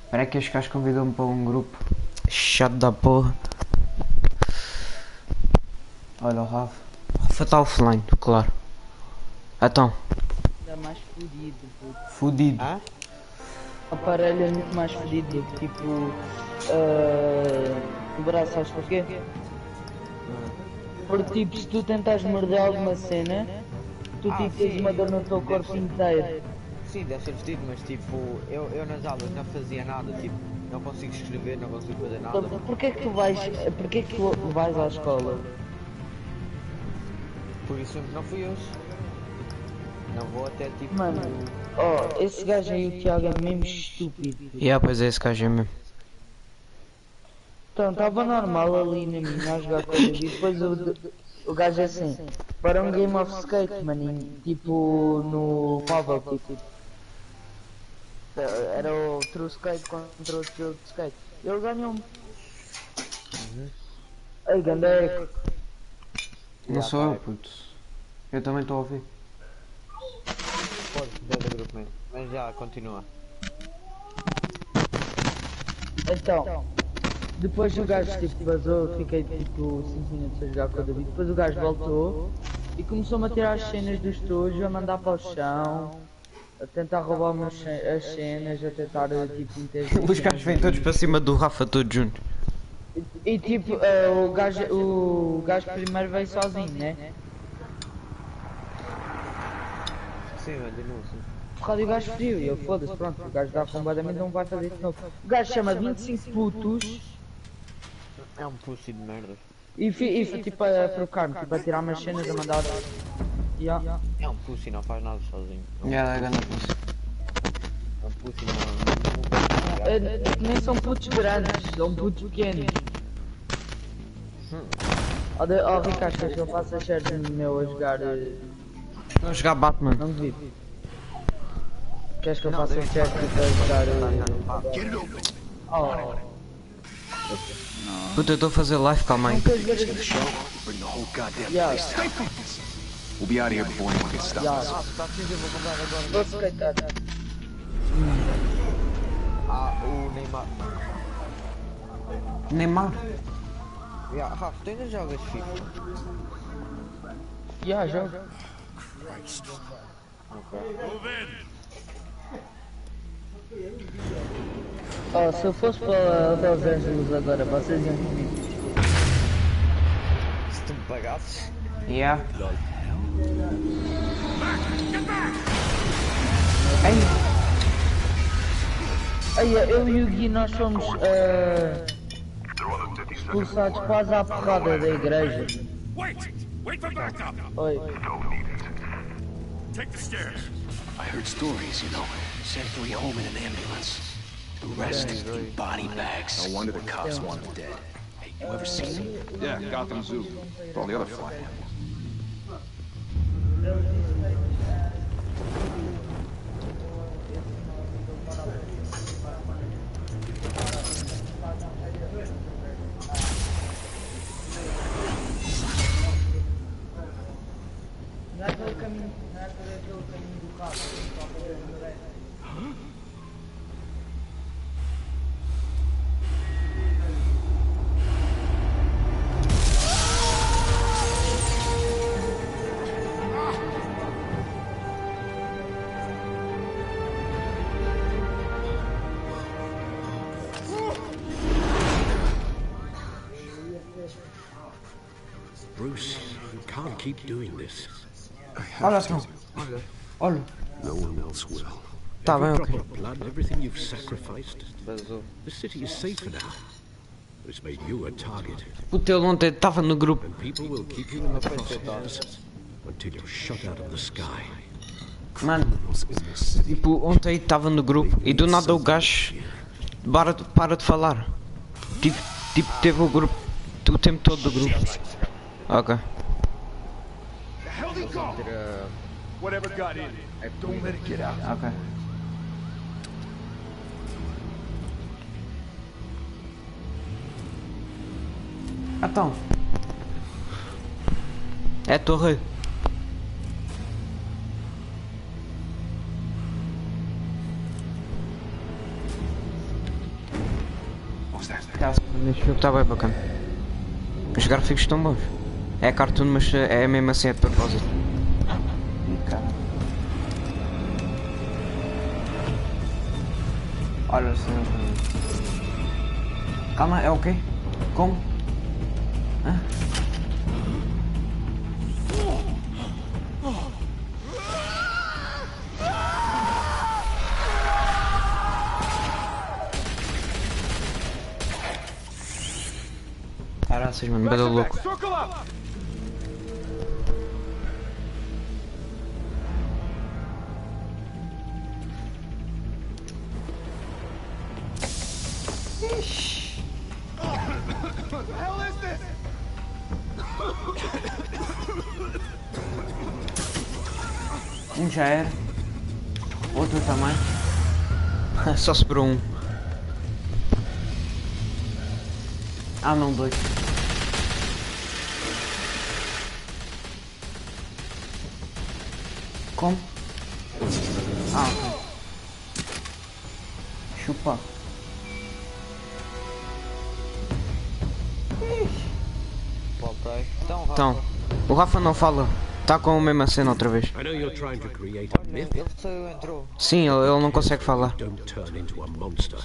Espera que este gajo convidou-me para um grupo. Chato da porra. Olha o Rafa. O Rafa está offline, claro. Então. Está mais fodido, puto. Fudido. Ah? O aparelho é muito mais fodido do que tipo. O braço, sabes porquê? Porque tipo, se tu tentas morder alguma cena, tu tipo tens uma dor no teu corpo inteiro. Sim, deve ser vestido, mas tipo, eu nas aulas não fazia nada, tipo, não consigo escrever, não consigo fazer nada. Então, porquê que tu vais à escola? Por isso não fui hoje. Não vou até tipo. Mano, oh, esse gajo aí, o Tiago, é mesmo estúpido. Pois é, esse gajo é mesmo. Então, estava normal ali na minha a jogar com ele e depois o gajo é assim, para um game of skate, maninho, tipo no móvel, tipo. Era o true skate contra o jogo de skate. Ele ganhou-me. Ei, Gandeco. Não sou eu, puto. Eu também estou a ouvir. Pode, do grupo mesmo. Mas já, continua. Então, depois o gajo tipo vazou, fiquei tipo 5 minutos a jogar com o David. Depois o gajo voltou e começou-me a tirar as cenas do estúdio, a mandar para o chão, a tentar roubar-me as cenas, a tentar tipo meter. Os gajos vêm todos para cima do Rafa, todos juntos. E tipo, o gajo primeiro veio sozinho, né? Sim, mas denúncia. Porra, o gajo frio, e eu foda-se, pronto, o gajo dá completamente, não vai fazer isso de novo. O gajo chama 25 putos É um pussy de merda. e tipo a provocar-me, tipo a tirar umas cenas, a mandar. Yeah. É um pussy, não faz nada sozinho. É grande pussy. É um pussy, Nem são putos grandes, são putos pequenos. Oh Ricardo, queres que eu faça share no meu a jogar. Estou a jogar Batman. Não devido. Queres que eu faça share tipo a jogar. Oh. Puta, eu estou a fazer live, calma aí. Não queres ver The show, bring the whole goddamn Yeah. place down. We'll be out of here before anyone can stop us. Vou skatear. O Neymar. Neymar. Rafa, tu ainda jogas FIFA? Jogo. Oh, se eu fosse para Los Angeles agora, vocês iam comigo. Se tu me pagasses. Yeah. Aí, eu e o Gui, nós fomos expulsados quase à porrada da igreja. Wait for backup. Oi. Take the stairs. I heard stories, you know. Sent 3 home in an ambulance. The rest in body bags. No wonder the cops want them dead. Hey, you ever seen them? Yeah, Gotham Zoo. With all the other fly animals. Não é aquele caminho do carro. Bruce, you can't keep doing this. Olha só. Olha. No one else will. Tá bem, Every ok. drop of blood, everything you've sacrificed. Vazou. The city is safer now. It's made you a target, Puta, ele ontem estava no grupo. and people will keep you in the crosshairs until you're shot out of the sky. Mano, tipo, ontem estava no grupo e do nada o gajo para de falar. Tipo, teve o grupo, o tempo todo do grupo. Ok. The hell they go? Whatever got in, don't let it get out. Ok. Então. É a torre. Este jogo está bem bacana. Os gráficos estão bons. É cartoon, mas é mesmo assim, é de propósito. Olha assim. Calma, é o quê? Como? Hã? Caraças, mano, belo louco. Um já era. Outro também. Só sobrou um. Ah não, dois. Como? Ah, ok. Chupa. Voltei. Então, Então, o Rafa não fala. Tá com a mesma cena outra vez. I know you're trying to create a myth. ele saiu, entrou. Sim, ele não consegue falar. Don't turn into a monster.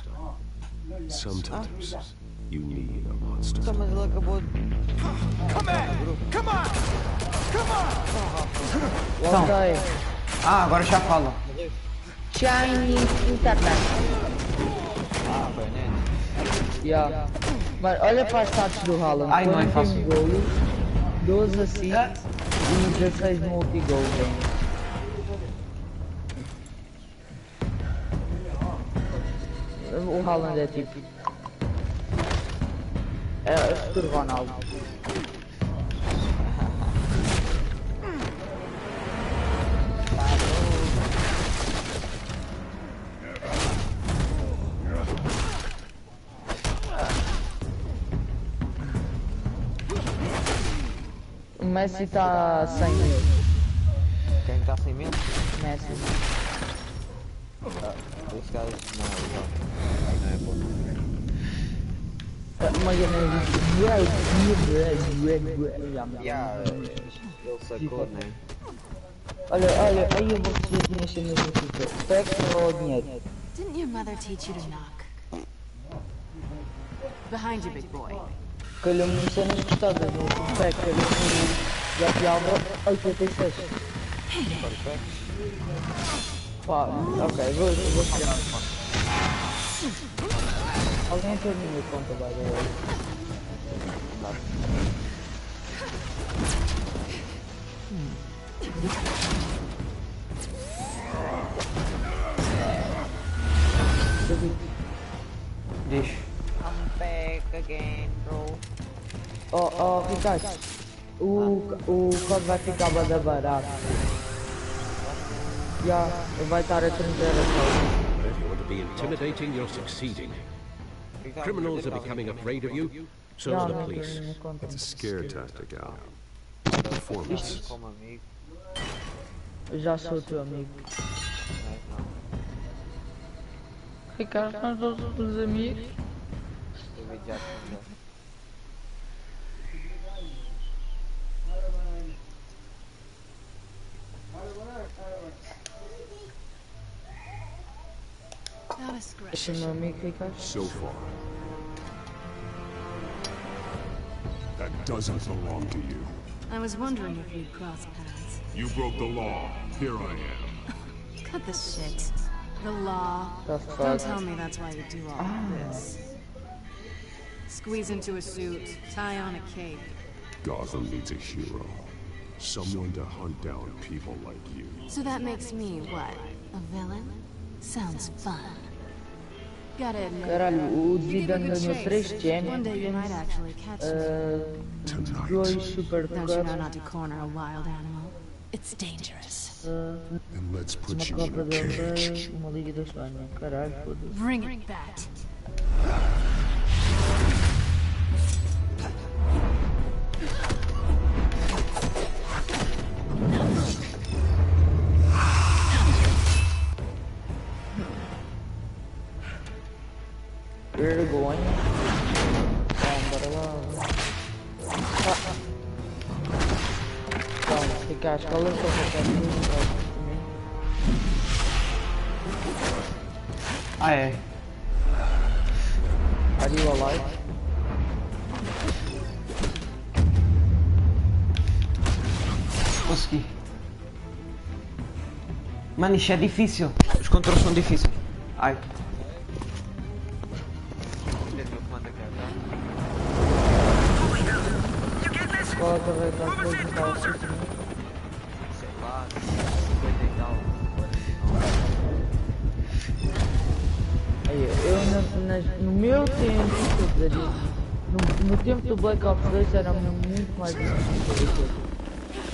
Sometimes you need a monster. Então, mas ele acabou de... Voltei. Ah, agora já fala. Chinese internet. Ah, foi net. Yeah. Mas olha para as stats do Haaland. Ai, não é 41 fácil. golos, 12 assists e 16 multi-goals. O Haaland é tipo... É o futuro Ronaldo. O Messi está sem mil. Quem está sem mil? Messi. Esse gajo não é bom. Yeah, ele sacou, né? Olha, aí eu vou receber aqui nas cenas do FIFA. Pega ou dinheiro? Didn't your mother teach you to knock? Behind you, big boy. Calhou-me cenas gostadas no feedback, calhou-me já de Alba 86. Pá, ok, vou chegar. Alguém tem a minha conta, vai ver. Deixa. I'm back again, bro. Oh, Ricardo, o código vai ficar bada barato. Já, vai estar a 30 euros. If you want to be intimidating, you're succeeding. Criminals are becoming afraid of you, so are the police. It's a scare tactic, Al. Performance. Como amigo, Eu já sou teu amigo. mas não. Ricardo, nós somos os amigos. Eu vi já responder. Not a scratch. Esse é meu amigo, Ricardo. So far. That doesn't belong to you. I was wondering if you'd cross paths. You broke the law. Here I am. Cut the shit. The law. The Don't fuck? tell me that's why you do all of this. Squeeze into a suit, tie on a cape. Gotham needs a hero. Someone to hunt down people like you. So that makes me what? A villain? Sounds fun. Gotta admit, Caralho, o you give a Zidane good ganhou 3 chase. One day you might Champions, actually catch me. Tonight. 2 Super Don't you know Cups, not to corner a wild animal? It's dangerous. And let's uma put you Copa in a del cage. Rei, uma Liga da Espanha. Caralho, foda-se. Bring it back. Vergonha. lá. Calma, fica à escola, só para também. Ah, é. Are you alive? Consegui. Mano, isto é difícil. Os controles são difíceis. Ai. Qual é que vai estar depois de tal assim? Sei lá, 50 e tal. Aí, eu no meu tempo, no tempo do Black Ops 2 era muito mais difícil.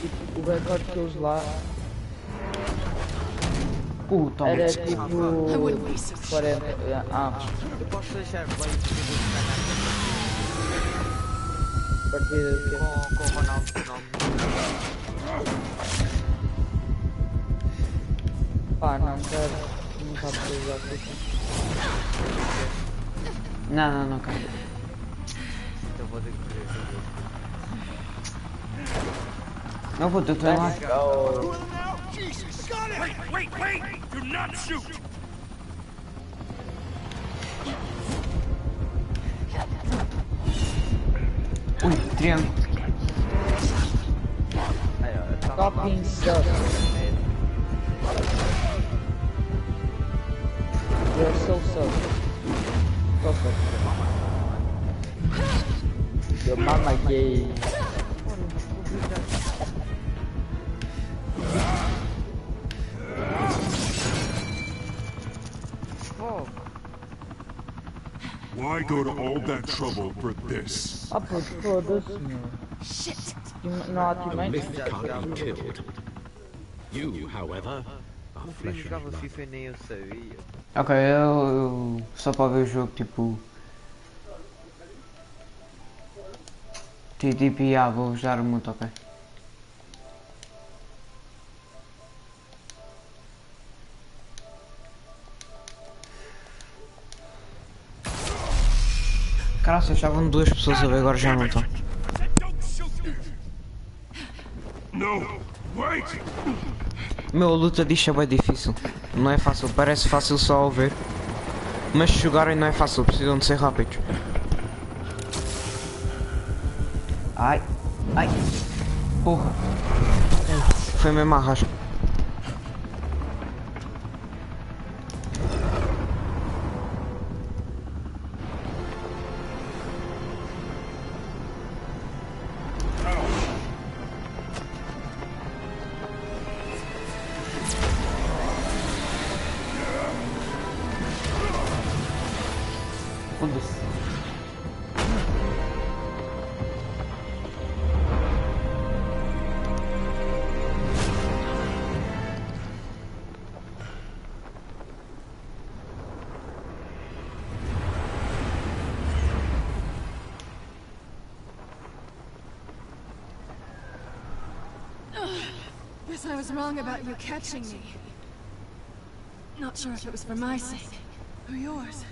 Tipo, o recorde que eles lá Toma. era tipo 40. Eu posso deixar play porque eu vou ficar Partida de quê? com o Ronaldo no nome. Não quero. Não está para usar aqui. Não, cara. Então vou ter que fazer isso. Não vou, tu lá. Wait! Do not shoot! Ui, triângulo. Stop being stuck. You're so stuck. So stuck. Your mama gay. Why go to all that trouble for this? Puto, foda-se, meu. Não há The teammates? myth can't be killed. You, however, are Eu flesh and jogava blood. FIFA e nem eu sabia. Ok, eu só para ver o jogo, tipo... Tipo, vou usar muito, ok. Caralho, estavam duas pessoas a ver, agora já não estão. No! Wait! Meu, a luta disto é bem difícil. Não é fácil, parece fácil só ao ver. Mas se jogarem não é fácil, precisam de ser rápidos. Ai, porra. Foi mesmo a rasca. Foda-se. Guess I was wrong about you catching me. Not sure if it was for my sake or yours.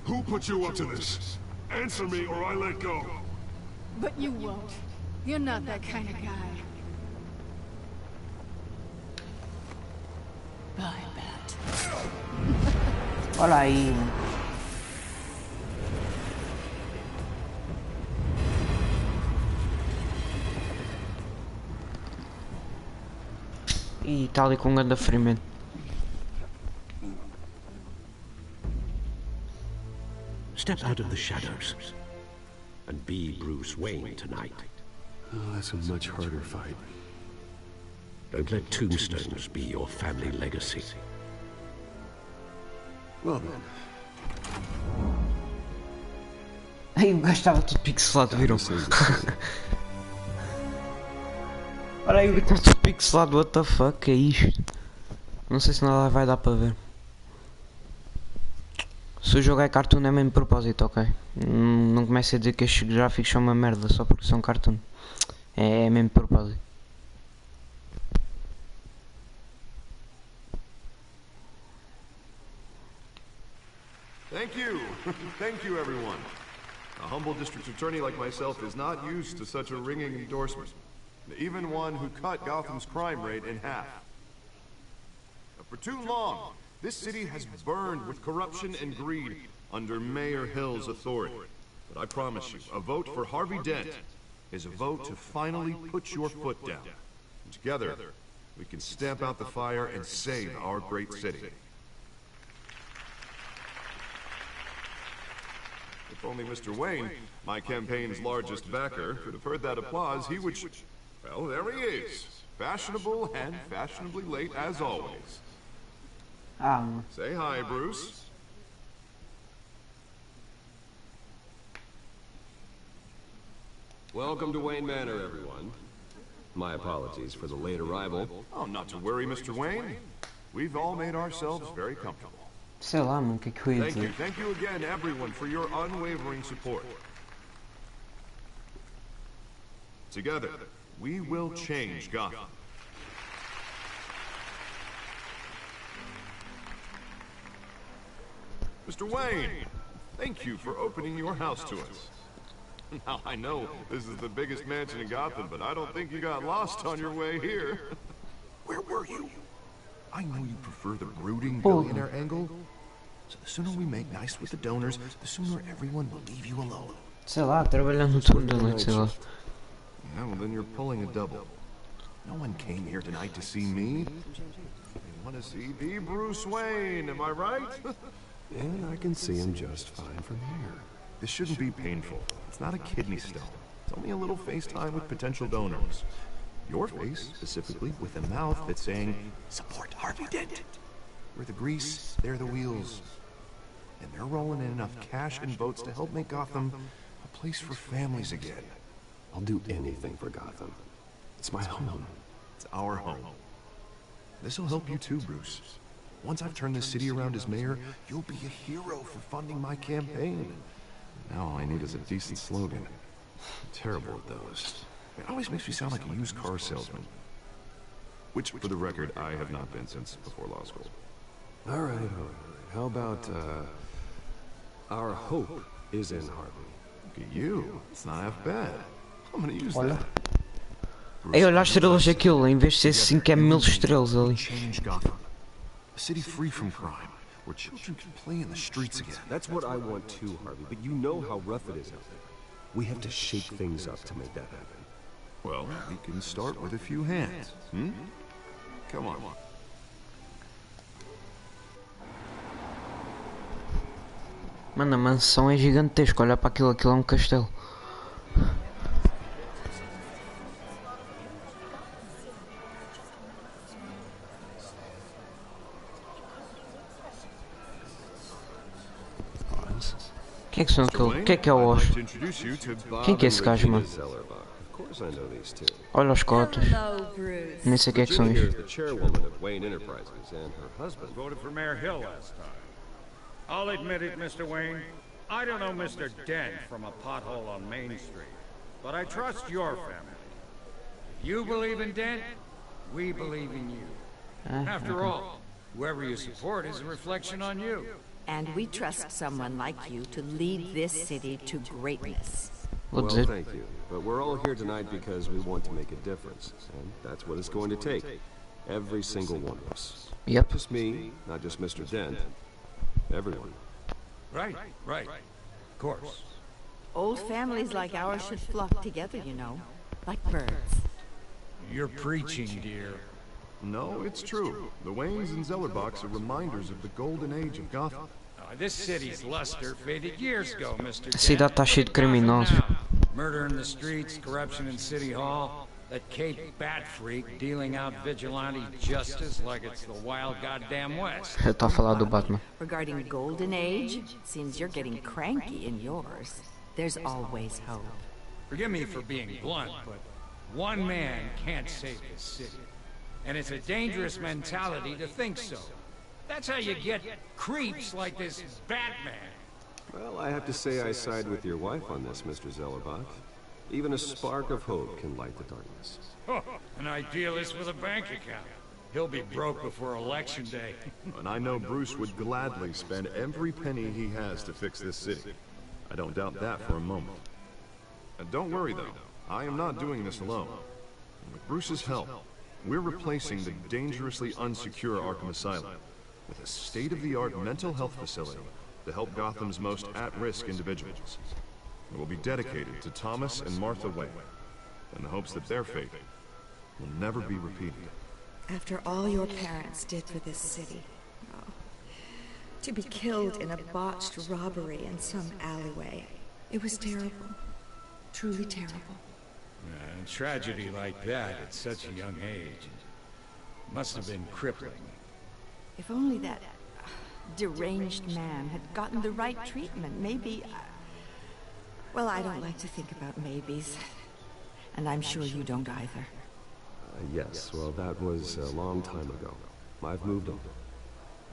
Who put you up to this? Answer me or I let go. But you won't. You're not that kind of guy. Bye, Bat. Olha aí. E tá ali com um grande ferimento. Step out of the shadows and be Bruce Wayne tonight. Oh, that's a much harder fight. Don't let tombstones be your family legacy. Well then. Ai, o gajo estava tudo pixelado, viram? Olha aí, o gajo está tudo pixelado, what the fuck, é isto? Não sei se nada vai dar para ver. Se o jogo é cartoon é mesmo de propósito, ok? Não comece a dizer que estes gráficos são uma merda só porque são cartoon. É mesmo de propósito. Thank you. Thank you, everyone. A humble district attorney like myself is not used to such a ringing endorsement. Even one who cut Gotham's crime rate in half. For too long, this city has burned with corruption and greed under Mayor Hill's authority. But I promise you, a vote for Harvey Dent is a vote to finally put your foot down. And together, we can stamp out the fire and save our great city. If only Mr. Wayne, my campaign's largest backer, could have heard that applause, he would... Well, there he is. Fashionable and fashionably late as always. Say hi, Bruce. Welcome to Wayne Manor, everyone. My apologies for the late arrival. Oh, not to worry, Mr. Wayne. We've all made ourselves very comfortable. Sei lá, mano, que eu ia dizer? Thank you again, everyone, for your unwavering support. Together, we will change Gotham. Mr. Wayne, thank you for opening your house to us. Now, I know this is the biggest mansion in Gotham, but I don't think you got lost on your way here. Where were you? I know you prefer the brooding billionaire angle, so the sooner we make nice with the donors, the sooner everyone will leave you alone. Sei lá, trabalhando no turno da noite, sei lá. Yeah, well then you're pulling a double. No one came here tonight to see me. They want to see the Bruce Wayne, am I right? And I can see him just fine from here. This shouldn't be painful. It's not a kidney stone. It's only a little FaceTime with potential donors. Your face, specifically, with a mouth that's saying, support Harvey Dent. We're the grease, they're the wheels. And they're rolling in enough cash and votes to help make Gotham a place for families again. I'll do anything for Gotham. It's my home. It's our home. This'll help you too, Bruce. Once I've turned this city around as mayor, you'll be a hero for funding my campaign. Now all I need is a decent slogan. I'm terrible at those. It always makes me sound like a used car salesman. Which, for the record, I have not been since before law school. All right. How about, our hope is in Harvey. Look at you. It's not half bad. I'm gonna use Olha. that. Ei, olha as estrelas daquilo, em vez de ser 5 é 1000 estrelas ali. Change Gotham. A city free from crime, where children can play in the streets again. That's what I want too, Harvey, but you know how rough it is out there. We have to shake things up to make that happen. Well, we can start with a few hands, hmm? Come on. Mano, a mansão é gigantesca, olha para aquilo, aquilo é um castelo. Quem é que são aquele? Quem é que é o Osh? Quem que é esse gajo, mano? Olha os cotos. Nem sei quem é que são isto. Voted for Mayor Hill last time. I'll admit it, Mr. Wayne. I don't know Mr. Dent from a pothole on Main Street, but I trust your family. If you believe in Dent, we believe in you. After all, whoever you support is a reflection on you. And we trust someone like you to lead this city to greatness. Well, thank you. But we're all here tonight because we want to make a difference. And that's what it's going to take. Every single one of us. Yep. Not just me, not just Mr. Dent. Everyone. Right. Of course. Old families like ours should flock together, you know. Like birds. You're preaching, dear. No, it's true. The Waynes and Zellerbachs are reminders of the golden age of Gotham. This city's luster faded years ago, Mr. A cidade está cheia de criminosos. Murder in the streets, corruption in City Hall, that Cape Bat freak dealing out vigilante justice like it's the wild goddamn West. Está a falar do Batman. Regarding Golden Age, seems you're getting cranky in yours. There's always hope. Forgive me for being blunt, but one man can't save this city. And it's a dangerous mentality to think so. That's how you get creeps like this Batman. Well, I have to say I side with your wife on this, Mr. Zellerbach. Even a spark of hope can light the darkness. Oh, an idealist with a bank account. He'll be broke before Election Day. And I know Bruce would gladly spend every penny he has to fix this city. I don't doubt that for a moment. And don't worry, though. I am not doing this alone. With Bruce's help, we're replacing the dangerously unsecure Arkham Asylum with a state-of-the-art mental health facility to help Gotham's most at-risk individuals. It will be dedicated to Thomas and Martha Wayne, in the hopes that their fate will never be repeated. After all your parents did for this city, oh, to be killed in a botched robbery in some alleyway, it was terrible. Truly terrible. Tragedy like that at such a young age must have been crippling. If only that deranged man had gotten the right treatment, maybe... Well, I don't like to think about maybes. And I'm sure you don't either. Yes, well, that was a long time ago. I've moved on.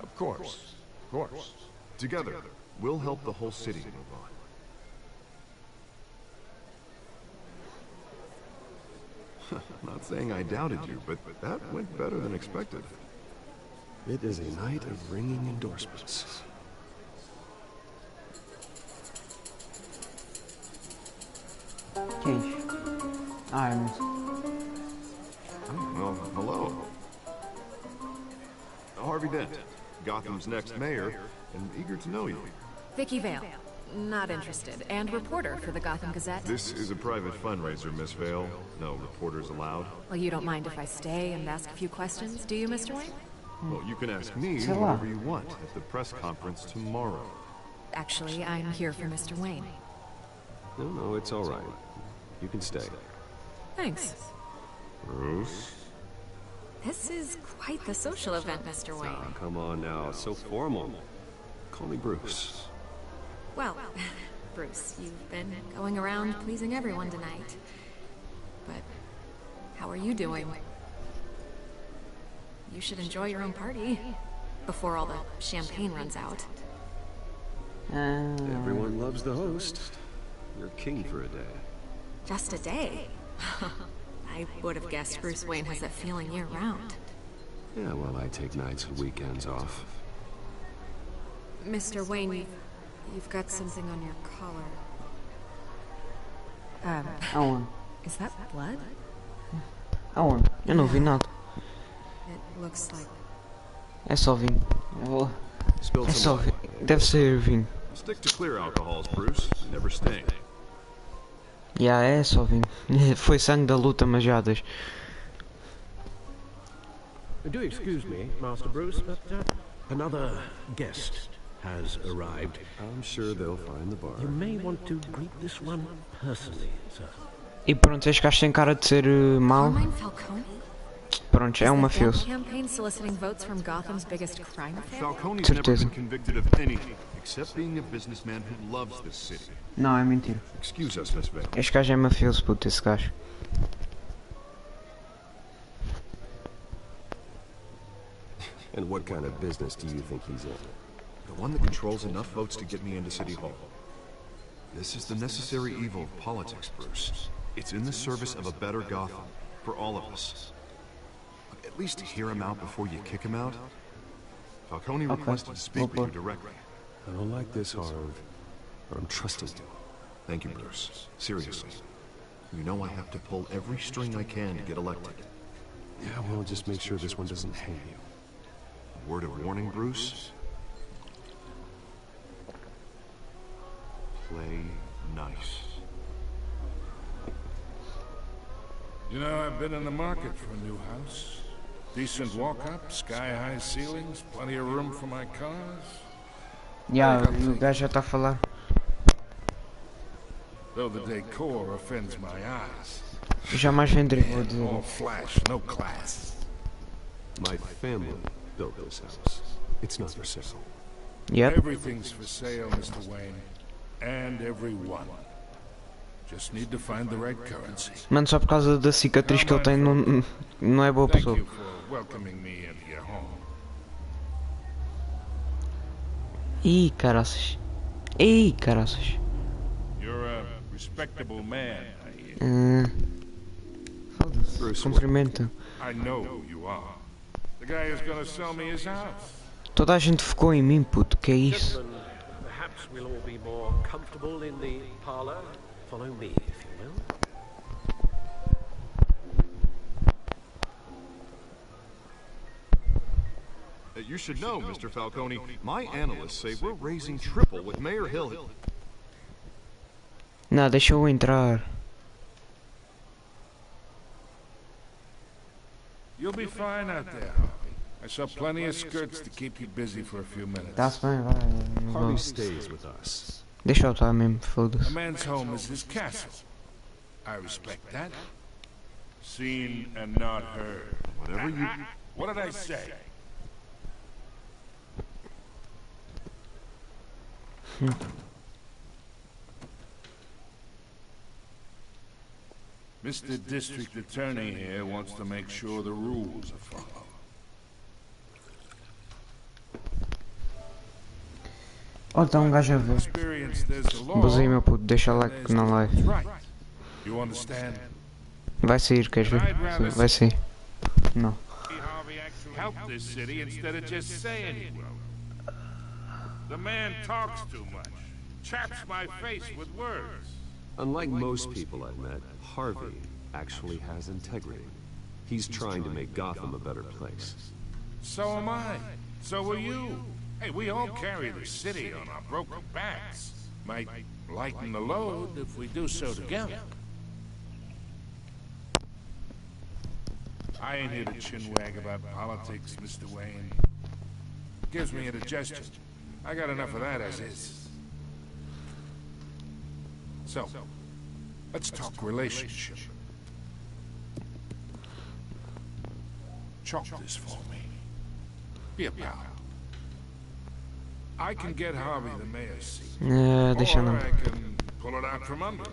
Of course. Of course. Together, we'll help the whole city move on. Not saying I doubted you, but that went better than expected. It is a night of ringing endorsements. Quem? Ah, é mesmo. Well, hello. Harvey Dent, Gotham's next mayor, and eager to know you. Vicky Vale. Not interested. And reporter for the Gotham Gazette. This is a private fundraiser, Miss Vale. No reporters allowed. Well, you don't mind if I stay and ask a few questions, do you, Mr. Wayne? Well, you can ask me whatever you want at the press conference tomorrow. Actually, I'm here for Mr. Wayne. No, it's all right. You can stay. Thanks. Bruce? This is quite the social event, Mr. Wayne. Oh, come on now, so formal. Call me Bruce. Well, Bruce, you've been going around pleasing everyone tonight. But how are you doing? You should enjoy your own party before all the champagne runs out. Everyone loves the host. You're king for a day. Just a day? I would have guessed Bruce Wayne has that feeling year-round. Yeah, well, I take nights and weekends off. Mr. Wayne, you've got something on your collar. Aonde? Is that blood? Aonde? Eu não vi nada. It looks like... É só vinho. É só vinho. Deve ser vinho. Stick to clear alcohols, Bruce. Never sting. É só vinho. Foi sangue da luta, mas já deixa. Do excuse me, Master Bruce, but another guest has arrived. I'm sure they'll find the bar. You may want to greet this one personally, sir. E pronto, este gajo tem cara de ser mau. Pronto, é um mafioso. Campaign soliciting votes from Gotham's biggest crime family? Falcone's never been convicted of anything except being a businessman who loves this city. Não, é mentira. Excuse us, Miss Vale. Este gajo é mafioso, puto, esse gajo. And what kind of business do you think he's in? The one that controls enough votes to get me into City Hall. This is the necessary evil of politics, Bruce. It's in the service of a better Gotham, for all of us. At least hear him out before you kick him out. Falcone requested to speak with you directly. I don't like this, Harv, but I'm trusting you. Thank you, Bruce. Seriously. You know I have to pull every string I can to get elected. Yeah, well, just make sure this one doesn't hang you. Word of warning, Bruce? Play nice. You know, I've been in the market for a new house. Decent walk-up, sky-high ceilings, plenty of room for my cars. O gajo já está a falar. Though the decor offends my eyes. Jamais venderia, vou dizer. All flash, no class. My family built this house. It's not for sale. Yep. Everything's for sale, Mr. Wayne. And everyone. Just need to find the right currency. Mano, só por causa da cicatriz que ele tem, não é boa pessoa. Thank you for welcoming me into your home. Ih, caraças. Ih, caraças. You're a respectable man, I hear. Foda-se. Cumprimento. I know who you are. The guy who's gonna sell me his house. Toda a gente ficou em mim, puto. Que é isso? perhaps we'll all be more comfortable in the parlor. Follow me, if you will. You should know, Mr. Falcone, my analysts say we're raising triple with Mayor Hill. Não, deixa eu entrar. You'll be fine out there. I saw plenty of skirts to keep you busy for a few minutes. Tá-se bem, vai. Harvey stays with us. Deixa eu estar mesmo, A foda-se. man's home is his castle. I respect that. Seen and not heard. Whatever you... What did I say? Mr. District Attorney here wants to make sure the rules are followed. Oh, está um gajo a ver. Buzei, meu puto, deixa like na live. You understand? Vai sair, queres ver? Vai sair. Não. Help this city instead of just saying he will. The man talks too much. Chaps my face with words. Unlike most people I've met, Harvey actually has integrity. He's trying to make Gotham a better place. So am I. So are you. Hey, we all carry the city on our broken backs. Might lighten the load if we do so together. I ain't here to chinwag about politics, Mr. Wayne. Gives me indigestion. I got enough of that as is. So, let's talk relationship. Chalk this for me. Be a pal. I can get Harvey the mayor's seat. Deixa não. Or I can pull it out from under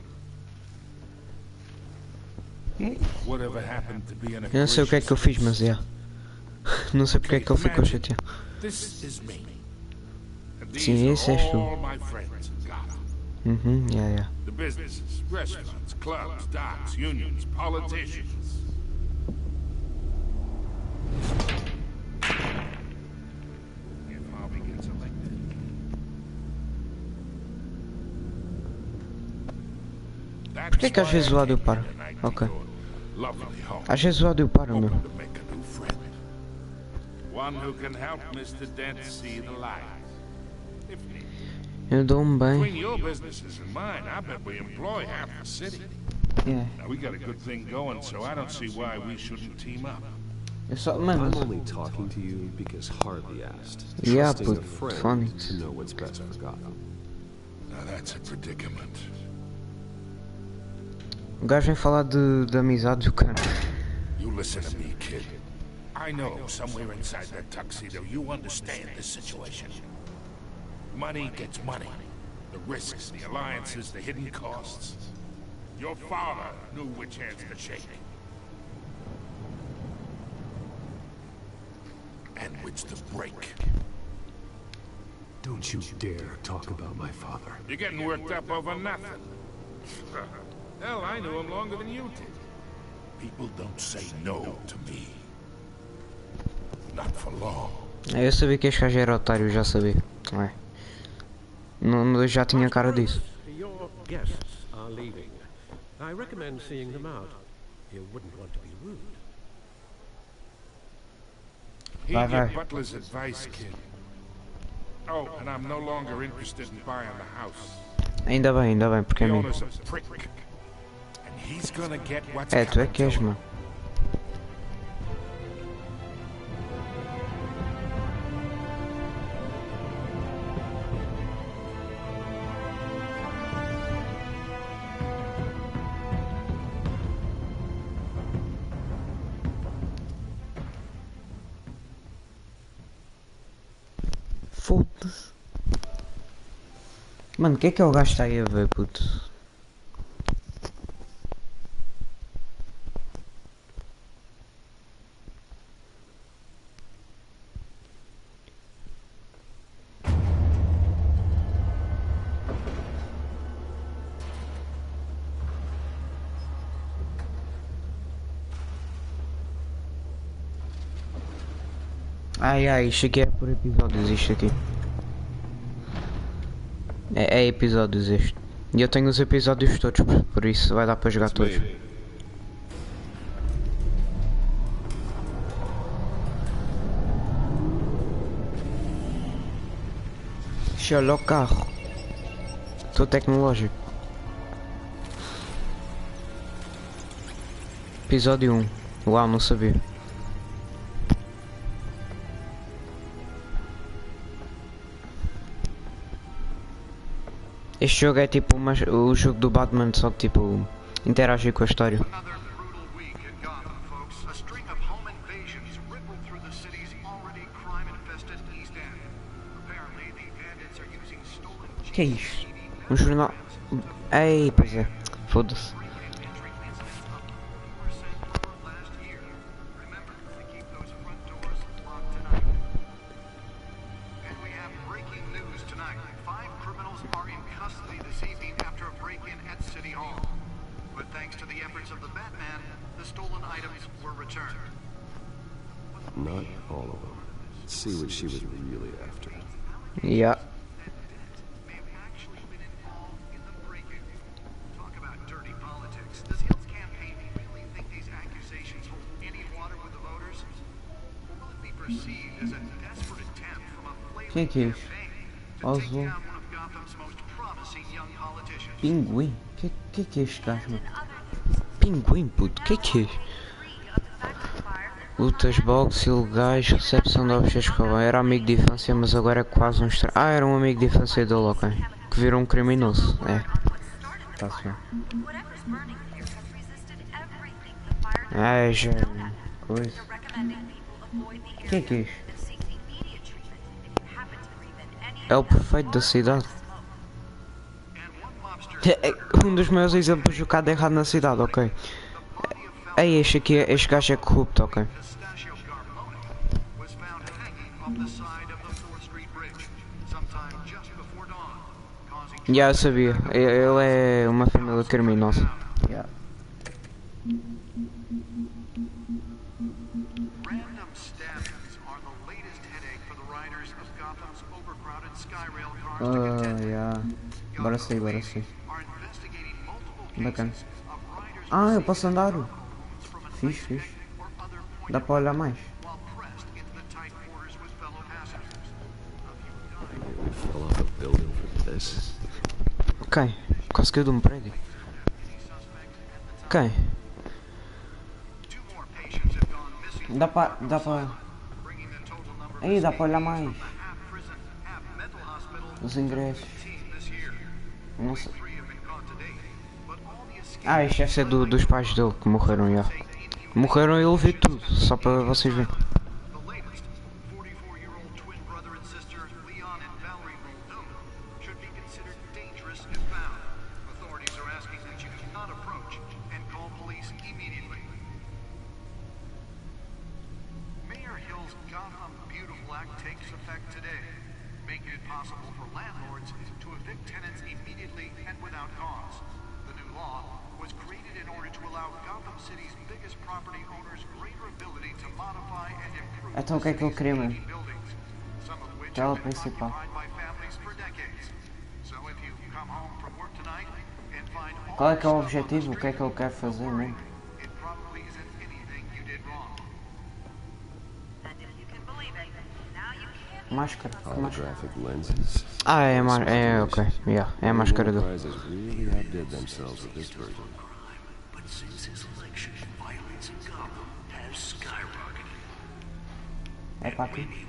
him. Whatever happened to be an Eu não sei o que é que eu fiz, mas é. Não sei porque é que ele ficou chateado. This is me. Sim, esse és tu. Yeah. The businesses, restaurants, clubs, docks, unions, politicians. If Harvey gets elected. Porquê que às vezes o áudio para? Ok. Às vezes o áudio para, meu. One who can help Mr. Dent see the light. Eu dou-me Between bem. your businesses and mine, I bet we employ half the city. Yeah. Now, we got a good thing going, so I don't see why we shouldn't team up. Eu só, mano. I'm only talking to you because Harvey asked. Yeah, Trusting a but friend funny. to know what's best for Gotham. Now that's a predicament. O gajo vem falar de amizade do cara. You listen to me, kid. I know somewhere inside that tuxedo you understand this situation. Money gets money. The risks, the alliances, the hidden costs. Your father knew which hands to shake. And which to break. Don't you dare talk about my father. You're getting worked up over nothing. Hell, I knew him longer than you did. People don't say no to me. Not for long. Eu sabia que este gajo era otário, eu já sabia. Não é? Não, eu já tinha cara disso. Your guests are leaving. I recommend seeing them out. You wouldn't want to be rude. Heed your butler's advice, kid. Oh, and I'm no longer interested in buying the house. Ainda bem, porque é The mim. owner's a prick. And he's gonna get what's É, tu é coming que és, to him. mano. Foda-se. Mano, o que é o gajo está aí a ver, puto? Ai, isto aqui é por episódios, isto aqui. É episódios este. E eu tenho os episódios todos, por isso vai dar para jogar todos. Deixa eu olhar o carro. Estou tecnológico. Episódio 1. Uau, não sabia. Este jogo é tipo o jogo do Batman, só que tipo interagir com a história. Que é isto? Um jornal. Ei, pois é. Foda-se. Not all of them. Let's see what she was really after. Yeah. Quem é que é isso? Oswald. Pinguim? Que é este gajo, mano? Pinguim, puto, que é isso? Lutas boxe ilegais, recepção de objetos com a era amigo de infância, mas agora é quase um estranho. Ah, era um amigo de infância dele, ok. Que virou um criminoso, é. Tá-se bem. Ai, já... coisa. Que é isto? É o prefeito da cidade. É um dos meus exemplos de jogado errado na cidade, ok. É este aqui, este gajo é corrupto, ok. Já eu sabia, ele é uma família criminosa. Yeah. Yeah. Bora sair, bora sair. Bacana. Ah, eu posso andar. Fixe. Dá para olhar mais. Quem? Quase caiu de um prédio. Quem? Dá para... Aí, dá para olhar mais. Os ingressos. Não sei. Ah, este deve ser dos pais dele que morreram já. Morreram e ele viu tudo, só para vocês verem. Então o que é que ele queria mesmo? Tela principal. Qual é que é o objetivo? O que é que ele quer fazer mesmo? Máscara. Ah, é ok. Yeah, é a máscara dele. É para aqui.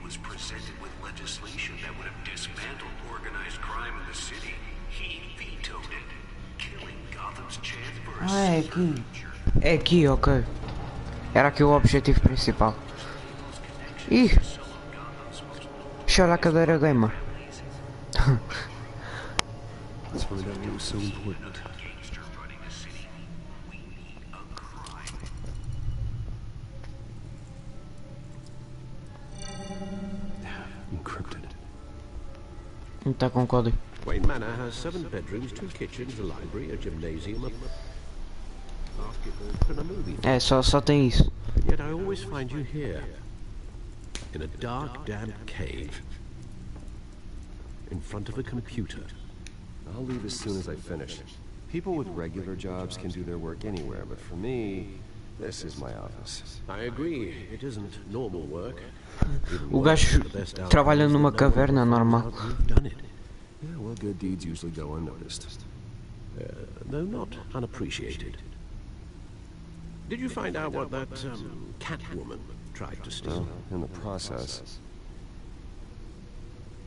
Ah, é aqui. É aqui, ok. Era aqui o objetivo principal. Ih! Deixa eu olhar a cadeira gamer. Tá com código. Wayne Manor has 7 bedrooms, 2 kitchens, a library, a gymnasium, a basketball and a movie. É, só tem isso. Yet I always find you here, in a dark, damp cave, in front of a computer. I'll leave as soon as I finish. People with regular jobs can do their work anywhere, but for me, this is my office. I agree. It isn't normal work. O gajo trabalha numa caverna normal. Yeah, well, good deeds usually go unnoticed. Though not unappreciated. Did you find out what that cat woman tried to steal? In the process.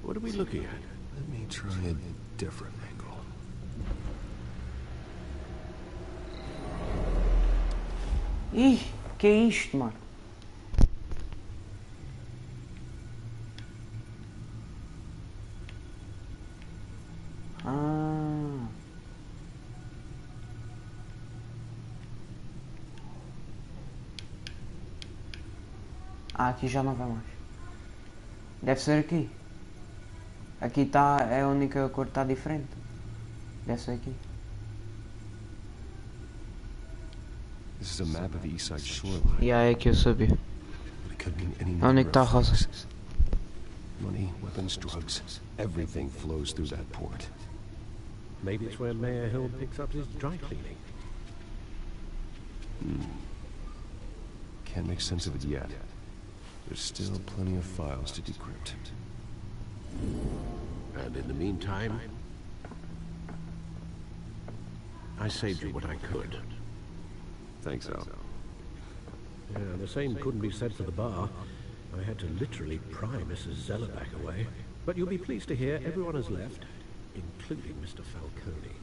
What are we looking at? Let me try a different angle. Ih, que é isto, mano? Aqui já não vai mais. Deve ser aqui. Aqui está, é a única cor que está diferente. Deve ser aqui. This is a map of the east side shoreline. E é que eu sabia. Onde é que está a rosa? Money, weapons, drugs, everything flows through that port. Maybe it's where Mayor Hill picks up his dry cleaning. Can't make sense of it yet. There's still plenty of files to decrypt. And in the meantime, I saved you what I could. Thanks, Al. Yeah, the same couldn't be said for the bar. I had to literally pry Mrs. Zellerback away. But you'll be pleased to hear everyone has left, including Mr. Falcone.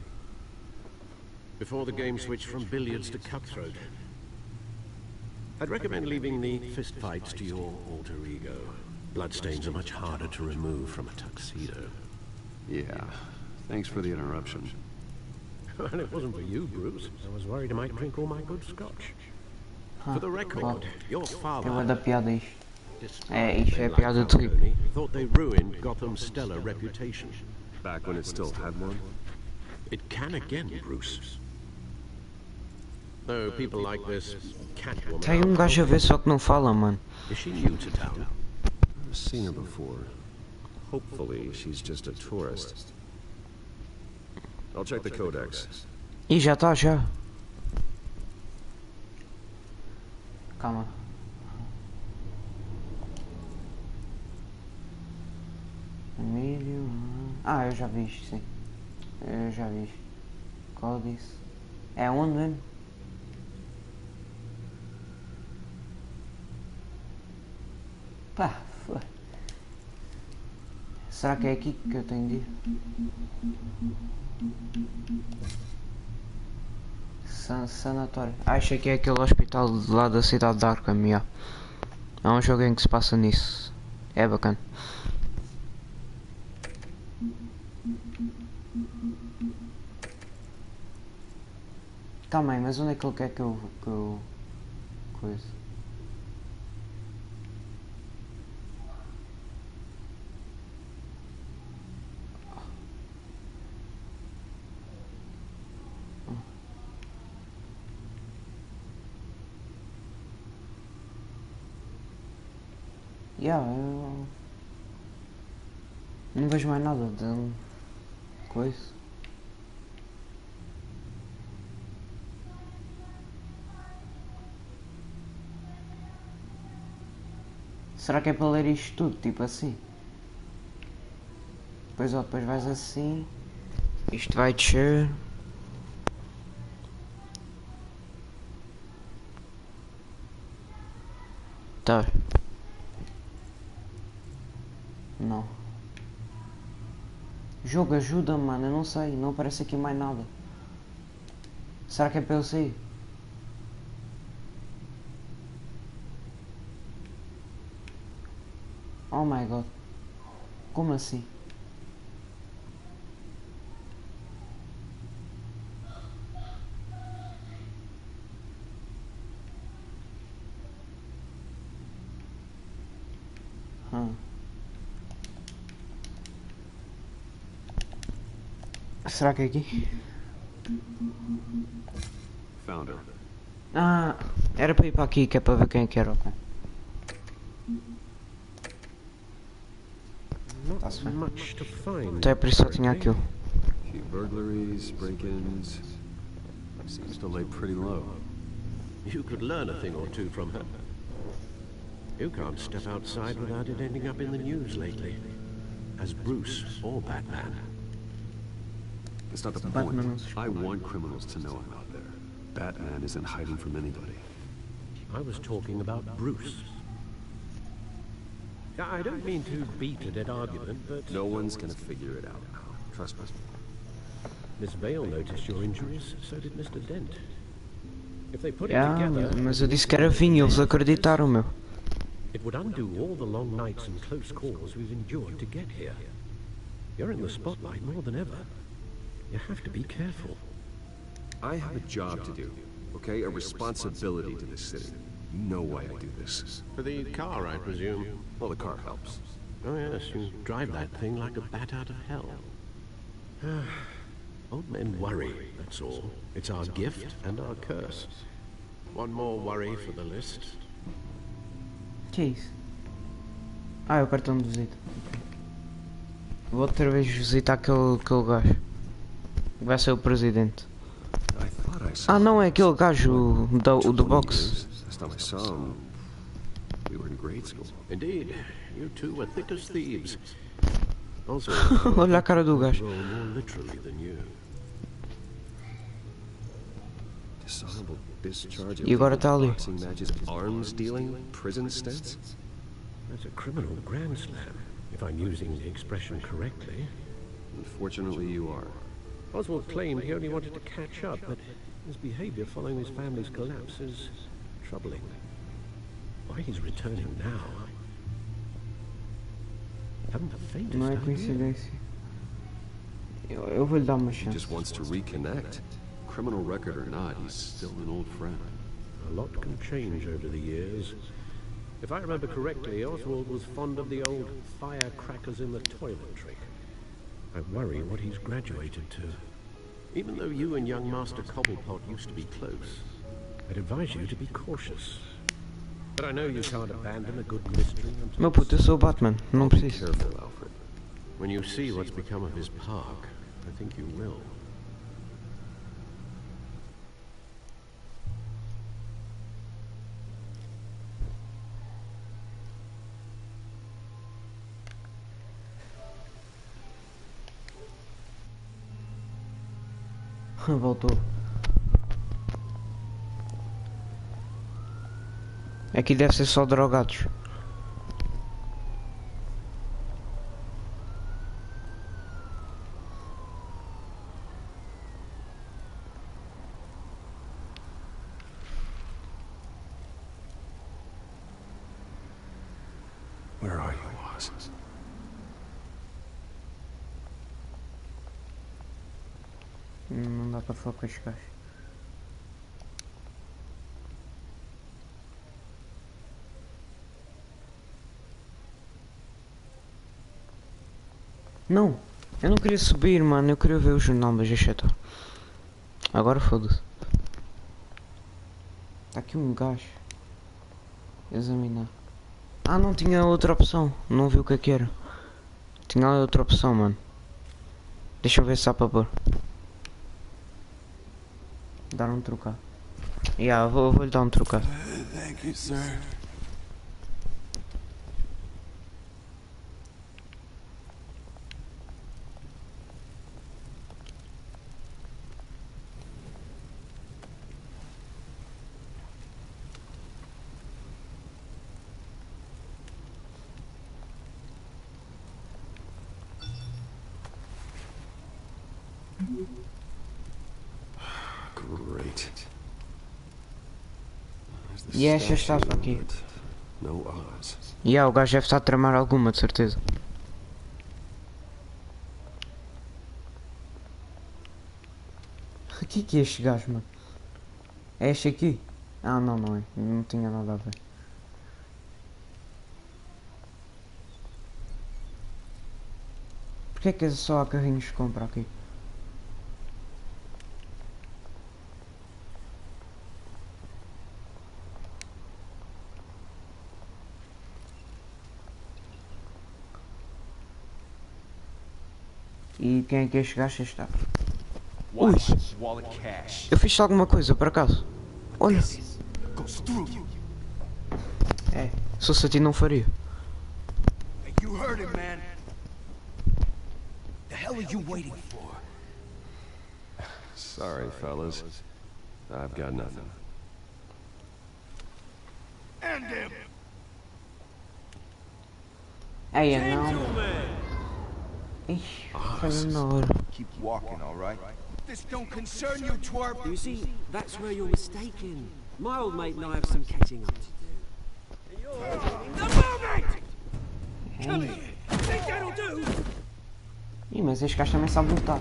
Before the game switched from billiards to cutthroat. I'd recommend leaving the fistfights to your alter ego. Bloodstains are much harder to remove from a tuxedo. Yeah, thanks for the interruption. And it wasn't for you, Bruce. I was worried I might drink all my good scotch. For the record, your father... Eu vou dar piada a isto. É, isto é piada de rico. Thought they ruined Gotham's stellar reputation. Back when it still had one? It can again, Bruce. Though people like this Catwoman... Tem gajo a ver só que não fala, mano. Is she new to town? I've seen her before. Hopefully, she's just a tourist. I'll check the codex. Ih, já está, já. Calma. Emílio... Ah, eu já vi isto, sim. Eu já vi isto. Códice. É onde mesmo? Pá, foi. Será que é aqui que eu tenho de ir? Sanatório. Acho que é aquele hospital de lá da cidade de Arkham. Yeah. É um jogo em que se passa nisso. É bacana. Calma aí, mas onde é que ele quer que eu coisa? Yeah, eu não vejo mais nada de coisa. Será que é para ler isto tudo, tipo assim? Depois vais assim. Isto vai descer. Tá. Não. Jogo ajuda, mano, eu não sei, não aparece aqui mais nada. Será que é para eu sair? Oh my god. Como assim? Será que é aqui? Found her. Ah, era para ir para aqui, que é para ver quem é que era. Okay. Tá-se bem. Então é por isso que eu tinha aquilo. few burglaries, break-ins. Seems to lay pretty low. You could learn a thing or two from her. You can't step outside without it ending up in the news lately. As Bruce or Batman. That's not the point. I want criminals to know I'm out there. Batman isn't hiding from anybody. I was talking about Bruce. I don't mean to beat a dead argument, but... No one's gonna figure it out now. Trust me. Miss Vale noticed your injuries, so did Mr. Dent. If they put it Yeah, together... mas eu disse que era vinho, eles acreditaram, meu. It would undo all the long nights and close calls we've endured to get here. You're in the spotlight more than ever. You have to be careful. I have a job to do, okay? A responsibility to this city. You know why I do this. For the car, I presume. Well, the car helps. Oh yes, you drive that thing like a bat out of hell. Old men worry, that's all. It's our gift and our curse. One more worry for the list. Que é isso? Ah, é o cartão de visita. Vou outra vez visitar aquele gajo. Vai ser o presidente. Ah não, é aquele gajo o do boxe. Last time I saw him, we were in grade school. Indeed, you two were thick as thieves. Also, olha a cara do gajo. more literally than you. Dishonorable discharge. E agora está ali. Boxing matches, arms dealing, prison stints. That's a criminal grand slam, if I'm using the expression correctly. Unfortunately, you are. Oswald claimed he only wanted to catch up, but his behavior following his family's collapse is troubling. Why he's returning now, I haven't the faintest Não é idea. coincidência. Eu vou lhe dar uma He chance. just wants to reconnect. Criminal record or not, he's still an old friend. A lot can change over the years. If I remember correctly, Oswald was fond of the old firecrackers in the toilet trick. I worry what he's graduated to. Even though you and young Master Cobblepot used to be close, I'd advise you to be cautious. But I know you can't abandon a good mystery until... Meu puto, eu sou o Batman, não preciso. Careful, Alfred. When you see what's become of his park, I think you will. Voltou. Aqui deve ser só drogados. Where are you, Oz? Não dá para falar com estes gajos. Não, eu não queria subir, mano, eu queria ver o jornal, mas deixa estar. Agora foda-se. Está aqui um gajo. Examinar. Ah, não tinha outra opção, não vi o que é que era. Tinha outra opção, mano. Deixa eu ver se dá para pôr. Dar um trocado. Vou-lhe dar um trocado. Thank you, sir. Great. E esta estátua aqui. No Oz. O gajo deve estar a tramar alguma, de certeza. O que é este gajo, mano? É este aqui? Ah, não, não é. Não tinha nada a ver. Porquê é que só há carrinhos de compra aqui? E quem é que este gajo está? Ui, eu fiz alguma coisa por acaso? Olha. É, se fosse a ti não faria. You heard him, man. The hell are you waiting for? Sorry, fellas. I've got nothing. End him! Ei, não. Ixi, foi na hora. Keep walking, all right? This don't concern you, twerp. You see, that's where you're mistaken. My old mate and I have some catching up to do. The moment! Come here. Think that'll do? Ih, mas este gajo também sabe lutar.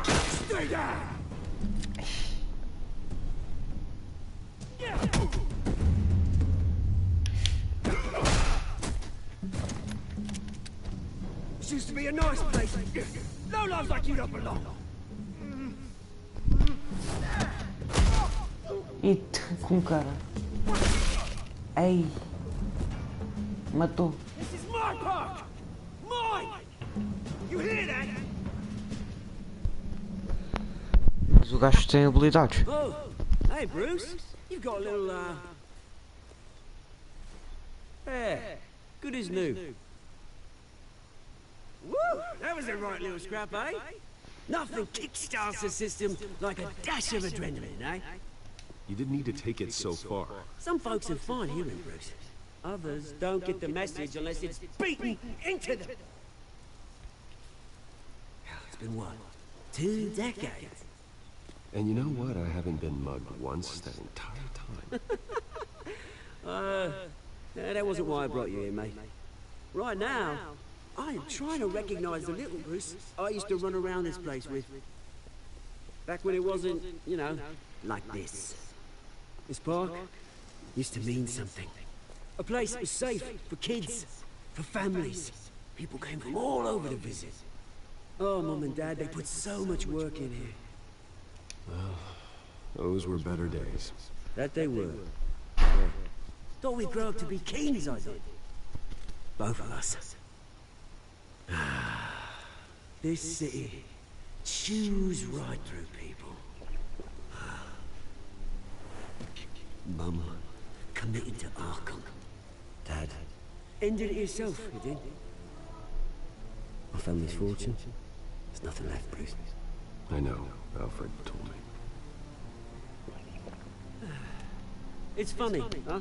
Stay down! This used to be a nice place. No loves like you don't belong. Eita, com cara. Ei. Matou. This is my park! Mine! You hear that? Mas o gajo tem habilidades. Oh, hey Bruce. You've got a little, yeah, good as new. Woo! That was a right little scrap, eh? Nothing kickstarts the system like a dash of adrenaline, eh? You didn't need to take it so far. Some folks are fine hearing, Bruce. Others don't get the message unless it's beaten into them. It's been what? 2 decades? And you know what? I haven't been mugged once that entire time. That wasn't why I brought you here, mate. Right now, I am trying to recognize the little Bruce I used to run around this place with. Back when it wasn't, you know, like this. This park used to mean something. A place that was safe for kids, for families. People came from all over to visit. Oh, Mum and Dad, they put so much work in here. Well, those were better days. That they were. Yeah. Thought we'd grow up to be kings, I did. Both of us. This city chews right through people. Mum committed to Arkham. Dad ended it yourself, you did. My family's fortune. There's nothing left, Bruce. I know. Alfred told me. It's funny, huh?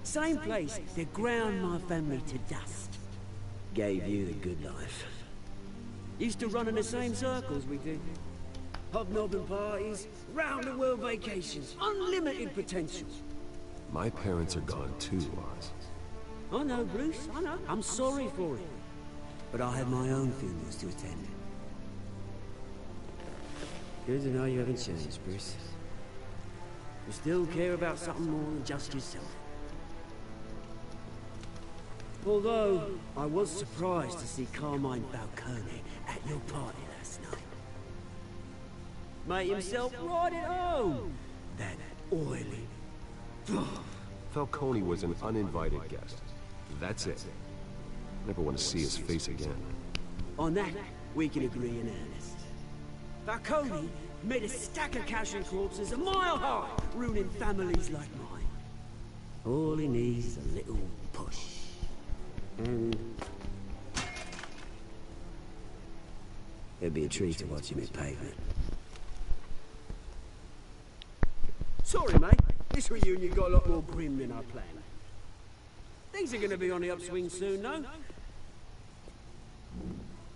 Same place that ground my family to dust. Gave you the good life. Used to run in the same circles we did. Hobnobbing parties, round-the-world vacations, unlimited potential. My parents are gone too, Oz. I know, Bruce, I know. I'm sorry for it. But I have my own funerals to attend. Good to know you haven't changed, Bruce. You still care about something more than just yourself. Although, I was surprised to see Carmine Falcone at your party last night. Made himself right at home. That oily... Falcone was an uninvited guest. That's it. Never want to see his face again. On that, we can agree in earnest. Falcone made a stack of cash and corpses a mile high, ruining families like mine. All he needs is a little push. And... it'd be a treat to watch him in pavement. Sorry, mate. This reunion got a lot more grim than I planned. Things are gonna be on the upswing soon, no?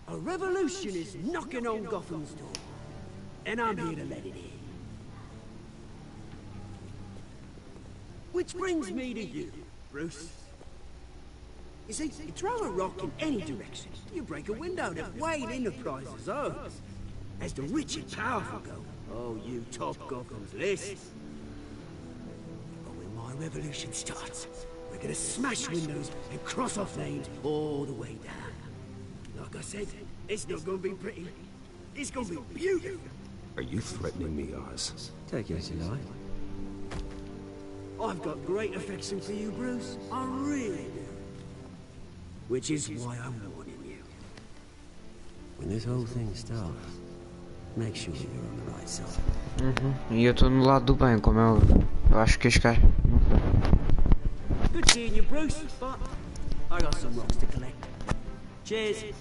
A revolution is knocking on Gotham's door. And I'm here to let it in. Which brings me to you, Bruce. You see, you throw a rock in any direction, you break a window that Wayne Enterprises owns. As the rich and powerful go, oh, you top Gotham's list. But when my revolution starts, we're gonna smash windows and cross off names all the way down. Like I said, it's not gonna be pretty. It's gonna be beautiful. Are you threatening me, Oz? Take it as you like. I've got great affection for you, Bruce. I really do. Which is why I'm warning you. When this whole thing starts, make sure you're on the right side. E eu estou no lado do bem, como é óbvio. Eu acho que este gajo. Good seeing you, Bruce, but I got some rocks to collect. Cheers.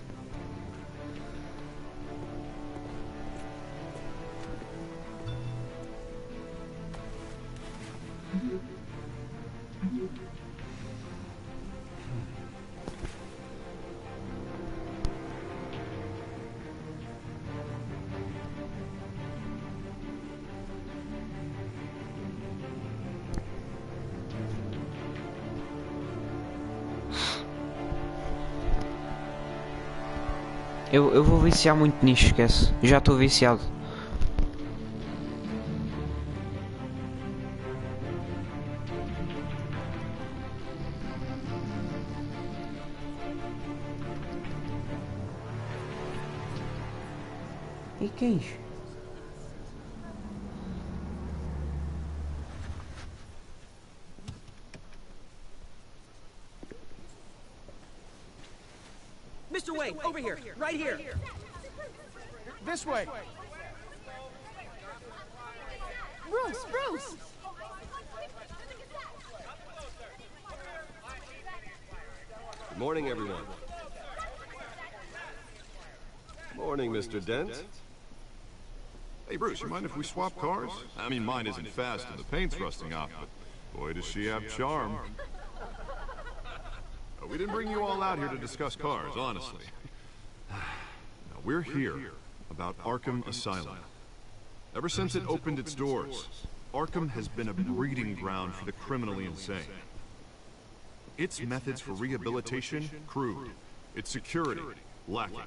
Eu vou viciar muito nisto, esquece. Já estou viciado. E que é isso? Mr. Wayne, over here, right here. This way. Bruce, Bruce! Good morning, everyone. Morning, Mr. Dent. Hey, Bruce, you mind if we swap cars? I mean, mine isn't fast and the paint's rusting off, but boy, does she have charm. We didn't bring you all out here to discuss cars, honestly. Now, we're here about Arkham Asylum. Ever since it opened its doors, Arkham has been a breeding ground for the criminally insane. Its methods for rehabilitation, crude. Its security, lacking.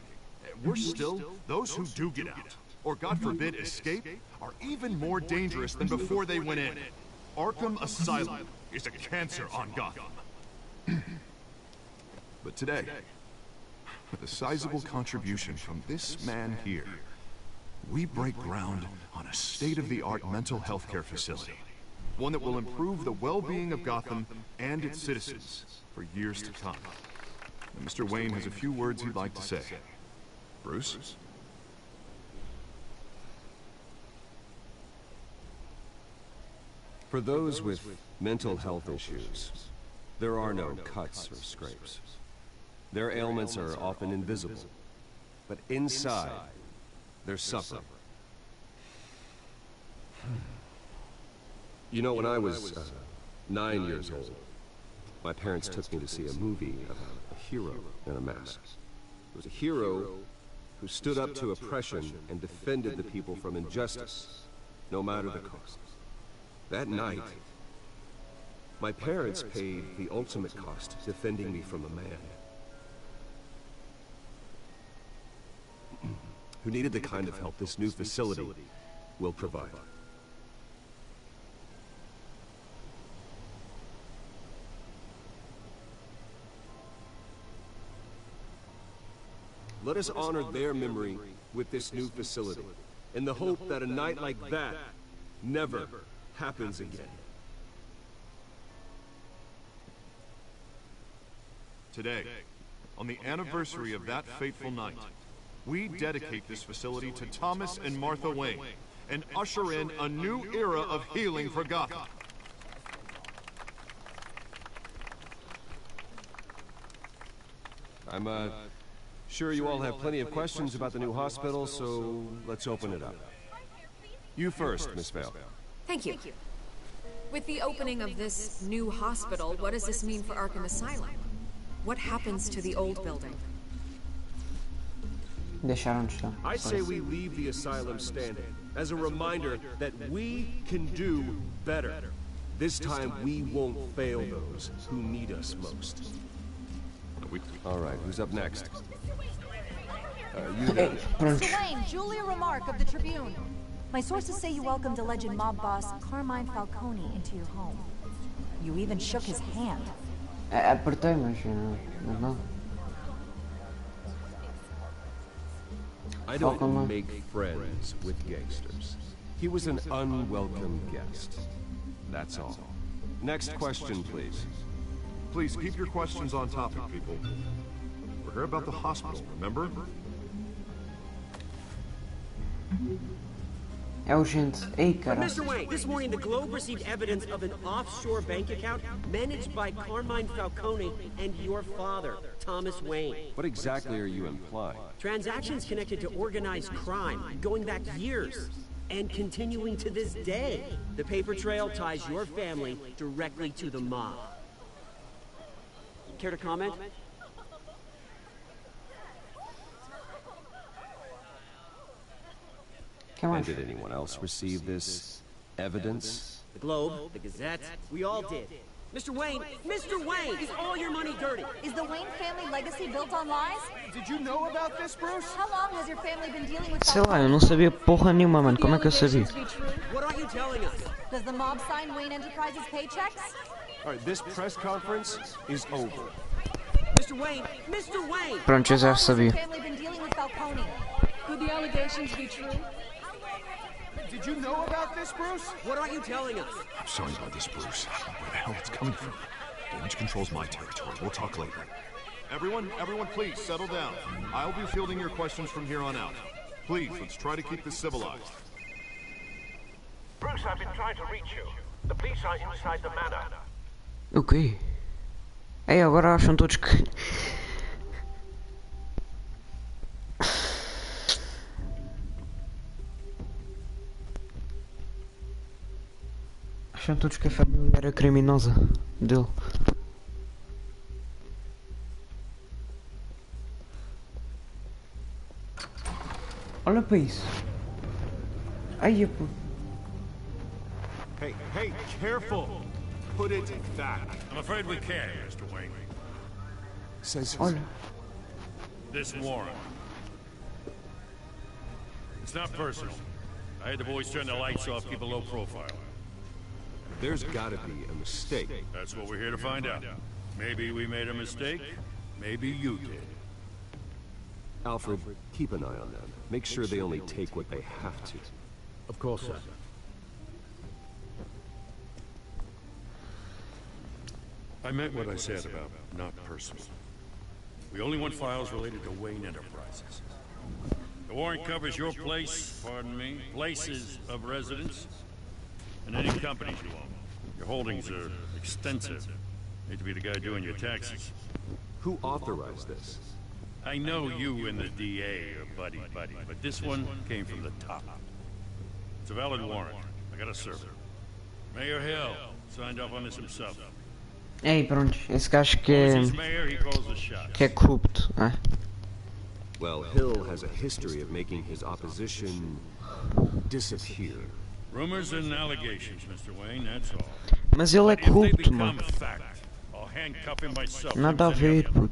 Worse still, those who do get out, or God forbid escape, are even more dangerous than before they went in. Arkham Asylum is a cancer on Gotham. But today, with a sizable contribution from this man here, we break ground on a state-of-the-art mental health care facility. One that will improve the well-being of Gotham and its citizens for years to come. And Mr. Wayne has a few words he'd like to say. Bruce? For those with mental health issues, there are no cuts or scrapes. Their ailments are often invisible, but inside, they're suffering. You know, when I was 9 years old, my parents took me to see a movie about a hero in a mask. It was a hero who stood up to oppression and defended the people from injustice, no matter the cost. That night, my parents paid the ultimate cost defending me from a man who needed the kind of help this new facility will provide. Let us honor their memory with this new facility, in the hope that a night like that never happens again. Today, on the anniversary of that fateful night, we dedicate this facility to Thomas and Martha Wayne and usher in a new era of healing for Gotham. I'm sure you all have plenty of questions about the new hospital, so let's open it up. You first, Miss Vale. Thank you. With the opening of this new hospital, what does this mean for Arkham Asylum? What happens to the old building? Deixaram de estar. I say we leave the asylum standing as a reminder that we can do better. This time we won't fail those who need us most. All right, who's up next? You go. Mr. Wayne, Julia Remark of the Tribune. My sources say you welcomed alleged mob boss Carmine Falcone into your home. You even shook his hand. Apertei, mas não. I don't make friends with gangsters. He was an unwelcome guest. That's all. Next question, please. Please keep your questions on topic, people. We're here about the hospital, remember? É urgente. Ei, But cara. Mr. Wayne, this morning the Globe received evidence of an offshore bank account managed by Carmine Falcone and your father, Thomas Wayne. What exactly are you implying? Transactions connected to organized crime, going back years, and continuing to this day. The paper trail ties your family directly to the mob. Care to comment? And did anyone else receive this evidence? The Globe, the Gazette, we all did. Mr. Wayne, is all your money dirty? Is the Wayne family legacy built on lies? Did you know about this, Bruce? How long has your family been dealing with Sei lá, eu não sabia porra nenhuma, mano. Como é que eu sabia? What are you telling us? Does the mob sign Wayne Enterprises paychecks? All right, this press conference is over. Mr. Wayne! Pronto, eu já How long has your sabia. family been dealing with Falcone? Could the allegations be true? Did you know about this, Bruce? What are you telling us? I'm sorry about this, Bruce. I don't know where the hell it's coming from. Damage control's my territory. We'll talk later. Everyone, please, settle down. I'll be fielding your questions from here on out. Please, let's try to keep this civilized. Bruce, I've been trying to reach you. The police are inside the manor. O quê? Ei, agora acham todos que... Acham todos que a família era criminosa dele. Olha para isso. Ai, pô. Hey, careful! Put it back. I'm afraid we can't, Mr. Wayne. Says Olha. This warrant. It's not personal. I had the boys turn the lights off, keep a low profile. There's gotta be a mistake. That's what we're here to find out. Maybe we made a mistake. Maybe you did. Alfred, keep an eye on them. Make sure they only take what they have to. Of course, sir. I meant what I said about not personal. We only want files related to Wayne Enterprises. The warrant covers your place, pardon me, places of residence, and any companies you own. Your holdings are extensive. Need to be the guy doing your taxes. Who authorized this? I know you and the DA are buddy-buddy, but this one came from the top. It's a valid warrant. I gotta serve it. Mayor Hill signed off on this himself. Ei, pronto. Esse gajo que é corrupto, é? Well, Hill has a history of making his opposition disappear. Rumors and allegations, Mr. Wayne, that's all. Mas ele é corrupto, mano. I'll handcuff him myself. Nada a ver, puto.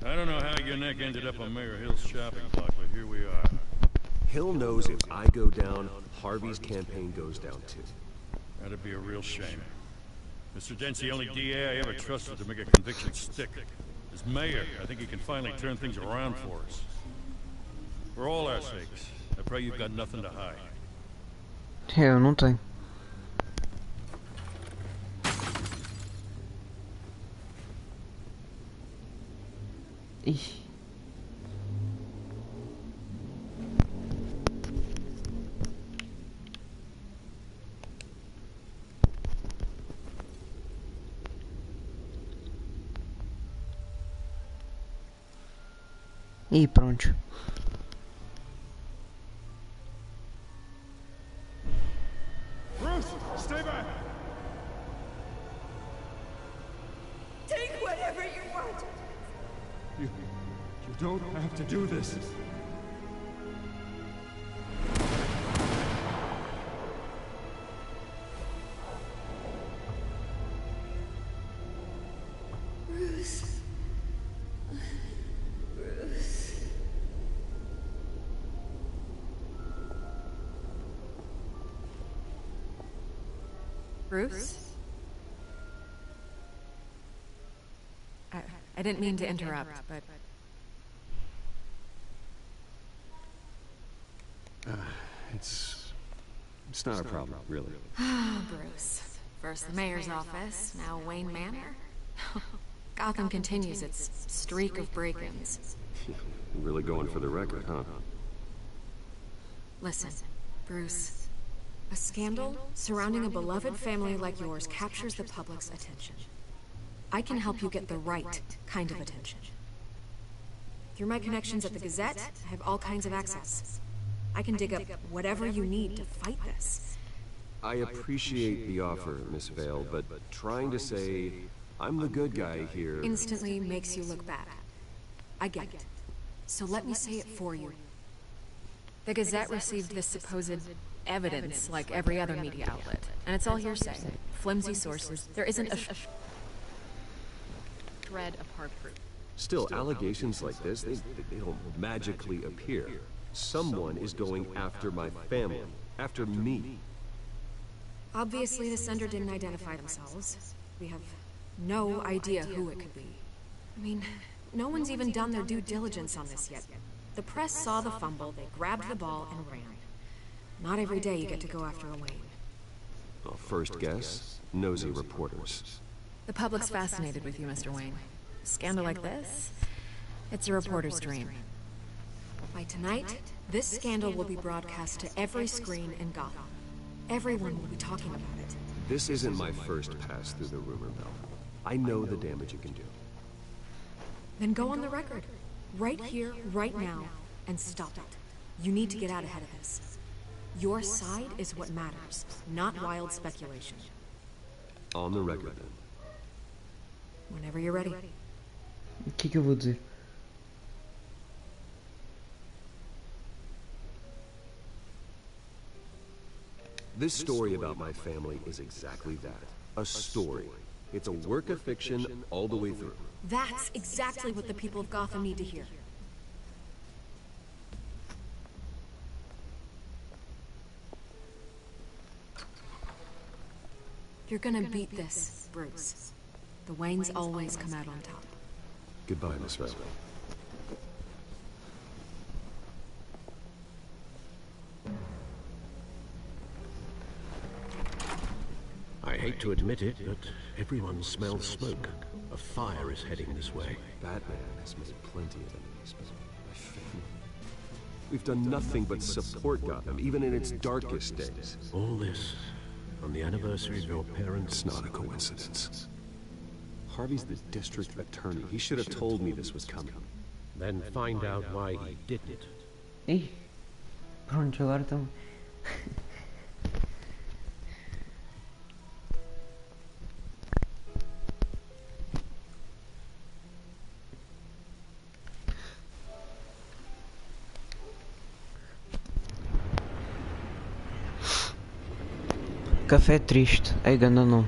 I don't know how your neck ended up on Mayor Hill's shopping block, but here we are. Hill knows if I go down, Harvey's campaign goes down too. That'd be a real shame. Mr. Dent's the only DA I ever trusted to make a conviction stick. As mayor, I think he can finally turn things around for us. For all our sakes, I pray you've got nothing to hide. Eu não tenho. Ih. E pronto. Bruce, stay back. Take whatever you want. You don't have to do this. Bruce. Bruce? I didn't mean to interrupt, but... It's not a problem, really. Bruce. First the mayor's office, now Wayne Manor. Gotham continues its streak of break-ins. Really going for the record, huh? Listen, Bruce. A scandal surrounding a beloved family like yours captures the public's attention. I can help you get the right kind of attention. Through my connections at the Gazette, I have all kinds of access. I can dig up whatever you need to fight this. I appreciate the offer, Miss Vale, but trying to say I'm the good guy here Instantly makes you look bad. I get it. So let me say it for you. The Gazette received this supposed evidence like every other media outlet, and it's all hearsay. Flimsy sources. There isn't a shred of hard proof. Still, allegations like this, they don't magically appear. Someone is going after my family, after me. Obviously, the sender didn't identify themselves. We have no idea who it could be. I mean, no one's even done their due diligence on this yet. The press saw the fumble, they grabbed the ball and ran. Not every day you get to go after a Wayne. Well, first guess, nosy reporters. The public's fascinated with you, Mr. Wayne. A scandal like this? It's a reporter's dream. By tonight, this scandal will be broadcast to every screen in Gotham. Everyone will be talking about it. This isn't my first pass through the rumor mill. I know the damage it can do. Then go on the record. Right here, right now, and stop it. You need to get out ahead of this. Your side is what matters, not wild speculation. On the record, then. Whenever you're ready. O que eu vou dizer? This story about my family is exactly that. A story. It's a work of fiction all the way through. That's exactly what the people of Gotham need to hear. You're gonna beat this, Bruce. The Waynes always come out on top. Goodbye, Miss Vale. I hate to admit it, but everyone smells smoke. A fire is heading this way. Batman has made plenty of enemies, but my family... We've done nothing but support Gotham, even in its darkest days. All this on the anniversary of your parents' It's not a coincidence. Harvey's the district attorney. He should have told me this was coming. Then find out why he didn't. Ih, pronto, agora estamos. Café triste, é ganda não.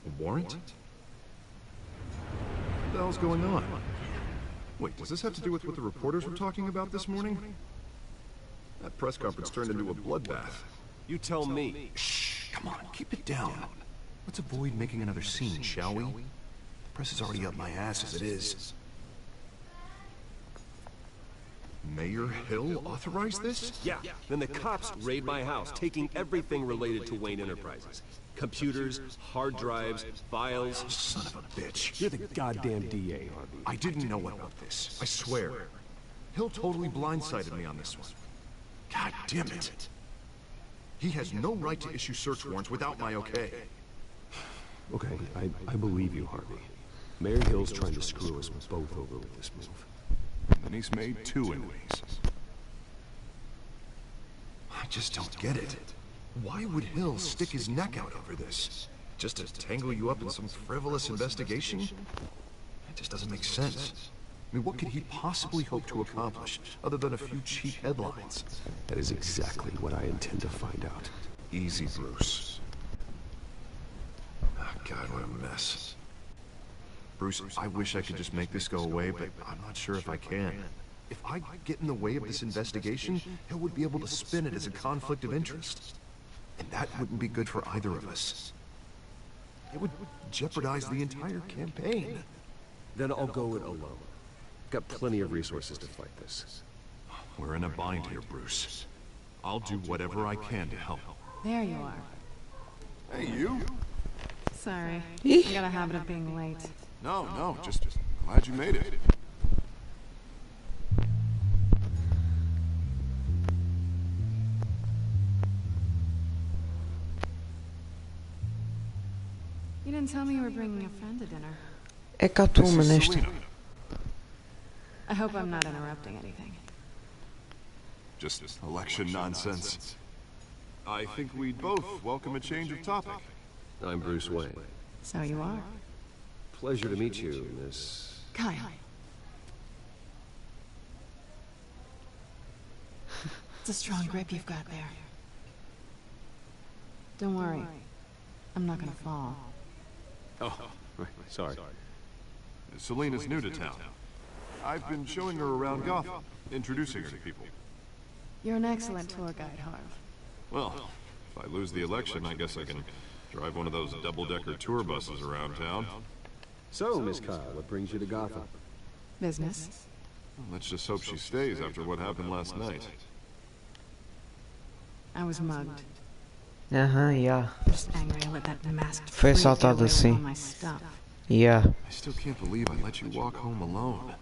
A warrant? What the hell's going on? Wait, does this have to do with what the reporters were talking about this morning? That press conference turned into a bloodbath. You tell me. Shh, come on, keep it down. Let's avoid making another scene, shall we? Press is already up my ass as it is. Mayor Hill authorized this? Yeah, then the cops raid my house, taking everything related to Wayne Enterprises. Computers, hard drives, files. Son of a bitch. You're the goddamn DA, Harvey. I didn't know about this. I swear. Hill totally blindsided me on this one. God damn it. He has no right to issue search warrants without my okay. Okay, I believe you, Harvey. Mayor Hill's trying to screw us both over with this move. And he's made 2 enemies. I just don't get it. Why would Hill stick his neck out over this? Just to tangle you up in some frivolous investigation? It just doesn't make sense. I mean, what could he possibly hope to accomplish, other than a few cheap headlines? That is exactly what I intend to find out. Easy, Bruce. Oh, God, what a mess. Bruce, I wish I could just make this go away, but I'm not sure if I can. If I get in the way of this investigation, Hill would be able to spin it as a conflict of interest. And that wouldn't be good for either of us. It would jeopardize the entire campaign. Then I'll go it alone. Got plenty of resources to fight this. We're in a bind here, Bruce. I'll do whatever I can to help. There you are. Sorry. I got a habit of being late. No, just glad you made it. You didn't tell me you were bringing a friend to dinner. É cá tu, neste. I hope I'm not interrupting anything. Just election nonsense. I think we'd both welcome a change of topic. I'm Bruce Wayne. So you are. Pleasure to meet you, Miss... Kyle. It's a strong grip you've got there. Don't worry. I'm not gonna fall. Oh, right, sorry. Selena's new to town. I've been showing her around Gotham, introducing her to people. You're an excellent tour guide, Harv. Well, if I lose the election, I guess I can drive one of those double-decker tour buses around town. So, Miss Kyle, what brings you to Gotham? Business. Well, let's just hope she stays after what happened last night. I was mugged. Yeah. Just angry I let that masked Foi freak get assaltado away with assim. all my stuff. Yeah. I still can't believe I let you walk home alone.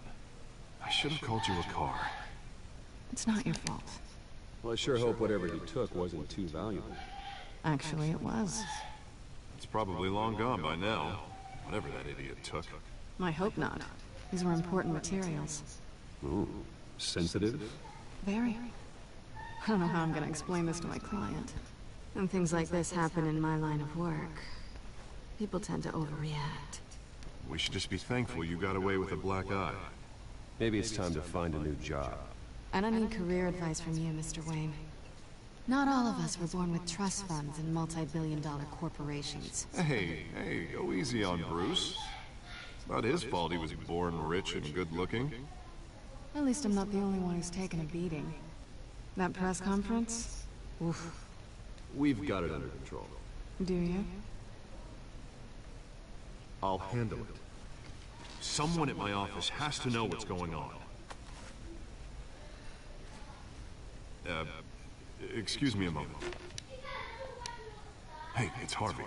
I should have called you a car. It's not your fault. Well, I sure hope whatever he took wasn't too valuable. Actually, it was. It's probably long gone by now. Whatever that idiot took. I hope not. These were important materials. Ooh, sensitive? Very. I don't know how I'm gonna explain this to my client. When things like this happen in my line of work, people tend to overreact. We should just be thankful you got away with a black eye. Maybe it's time to find a new job. I don't need career advice from you, Mr. Wayne. Not all of us were born with trust funds and multi-billion-dollar corporations. Hey, go easy on Bruce. It's not his fault he was born rich and good-looking. At least I'm not the only one who's taken a beating. That press conference? Oof. We've got it under control. Do you? I'll handle it. Someone at my office has to know what's going on. Excuse me a moment. Hey, it's Harvey.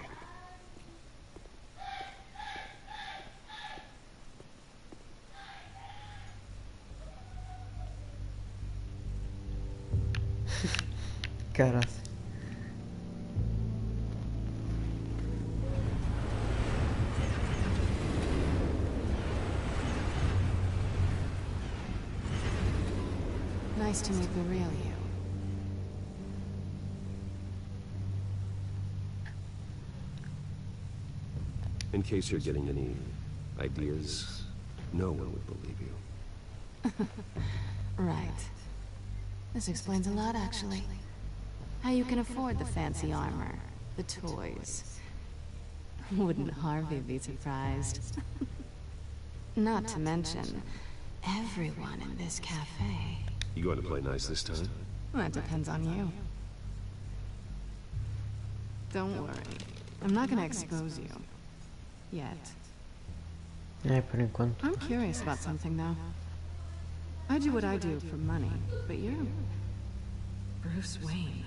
Caralho. Nice to meet the real you. In case you're getting any ideas, no one would believe you. Right. This explains a lot, actually. How you can afford the fancy armor, the toys. Wouldn't Harvey be surprised? Not to mention, everyone in this cafe. You going to play nice this time? That depends on you. Don't worry. I'm not gonna expose you. Yet. Por enquanto. I'm curious about something, though. I do what I do for money, but you're... Bruce Wayne.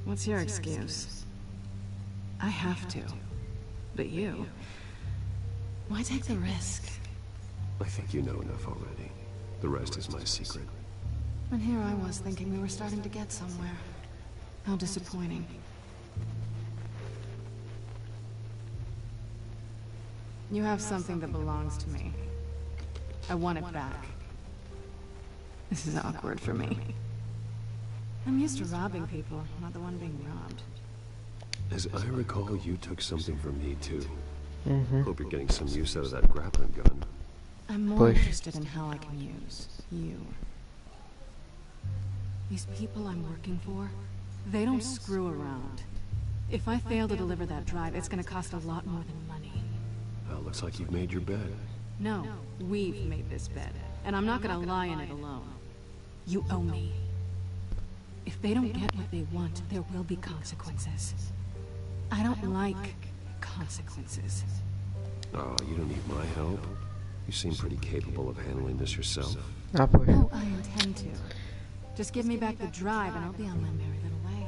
What's your excuse? I have to. But you... Why take the risk? I think you know enough already. The rest is my secret. And here I was thinking we were starting to get somewhere. How disappointing. You have something that belongs to me. I want it back. This is awkward for me. I'm used to robbing people, not the one being robbed. As I recall, you took something from me, too. Mm-hmm. Hope you're getting some use out of that grappling gun. I'm more interested in how I can use you. These people I'm working for, they don't screw around. If I fail to deliver that drive, it's gonna cost a lot more than money. Well, looks like you've made your bed. No, we've made this bed, and I'm not gonna lie in it alone. You owe me. If they don't get what they want, there will be consequences. I don't like consequences. Oh, you don't need my help. You seem pretty capable of handling this yourself. Oh, I intend to. Just give me back the drive and I'll be on my merry little way.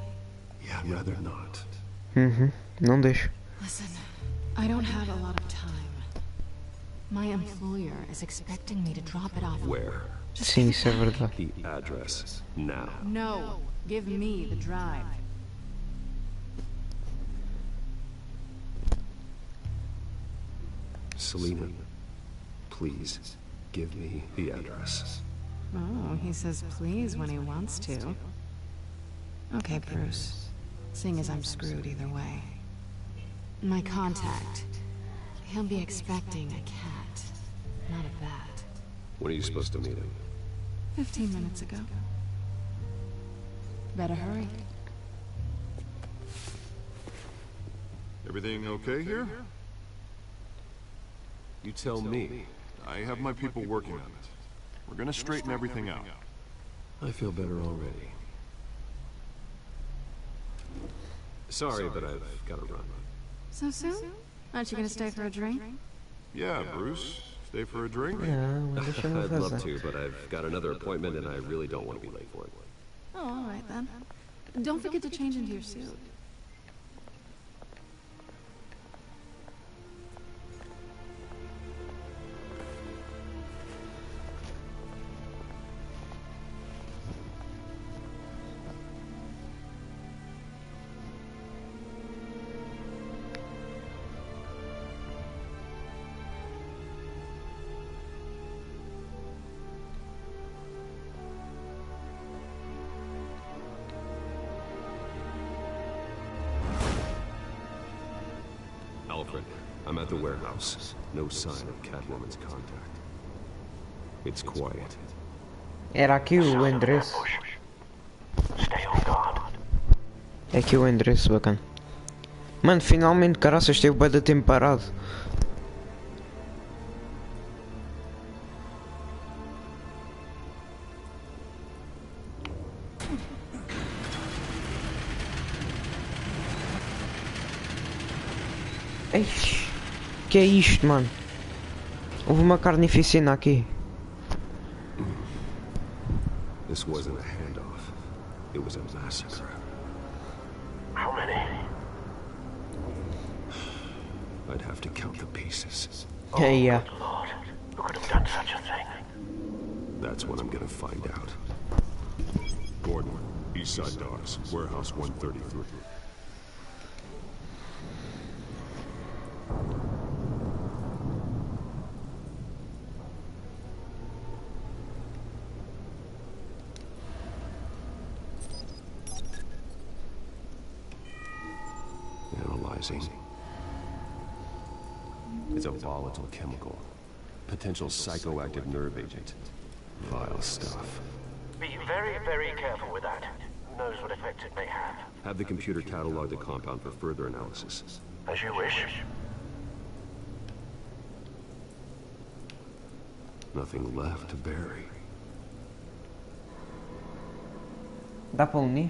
Yeah, I'd rather not. Não deixo. Listen, I don't have a lot of time. My employer is expecting me to drop it off. Where? Sim, isso é verdade. The address, now. No, give me the drive. Selena, please, give me the address. Oh, he says please when he wants to. Okay, Bruce. Seeing as I'm screwed either way. My contact. He'll be expecting a cat, not a bat. When are you supposed to meet him? 15 minutes ago. Better hurry. Everything okay here? You tell me. I have my people working on it. We're gonna straighten everything out. I feel better already. Sorry, but I've got to run. So soon? Aren't you gonna stay for a drink? Yeah, Bruce. Stay for a drink? I'd love to, but I've got another appointment and I really don't want to be late for it. Oh, alright then. Don't forget to change into your suit. Alfred, I'm at the warehouse. No sign of Catwoman's contact. It's quiet. Era aqui o endereço. Stay on guard. É aqui o endereço, bacana. Mano, finalmente, caraças, esteve bué de tempo parado. Eish, que é isto, mano? Houve uma carnificina aqui. This wasn't a handoff. It was a massacre. How many? I'd have to count the pieces. Hey, yeah. Good Lord. Who could have done such a thing? That's what I'm gonna find out. Gordon, Eastside Docks, Warehouse 133. Analyzing. It's a volatile chemical. Potential psychoactive nerve agent. Vile stuff. Be very, very careful with that. Who knows what effects it may have. Have the computer catalog the compound for further analysis. As you wish. Nothing left to bury. Dá para unir?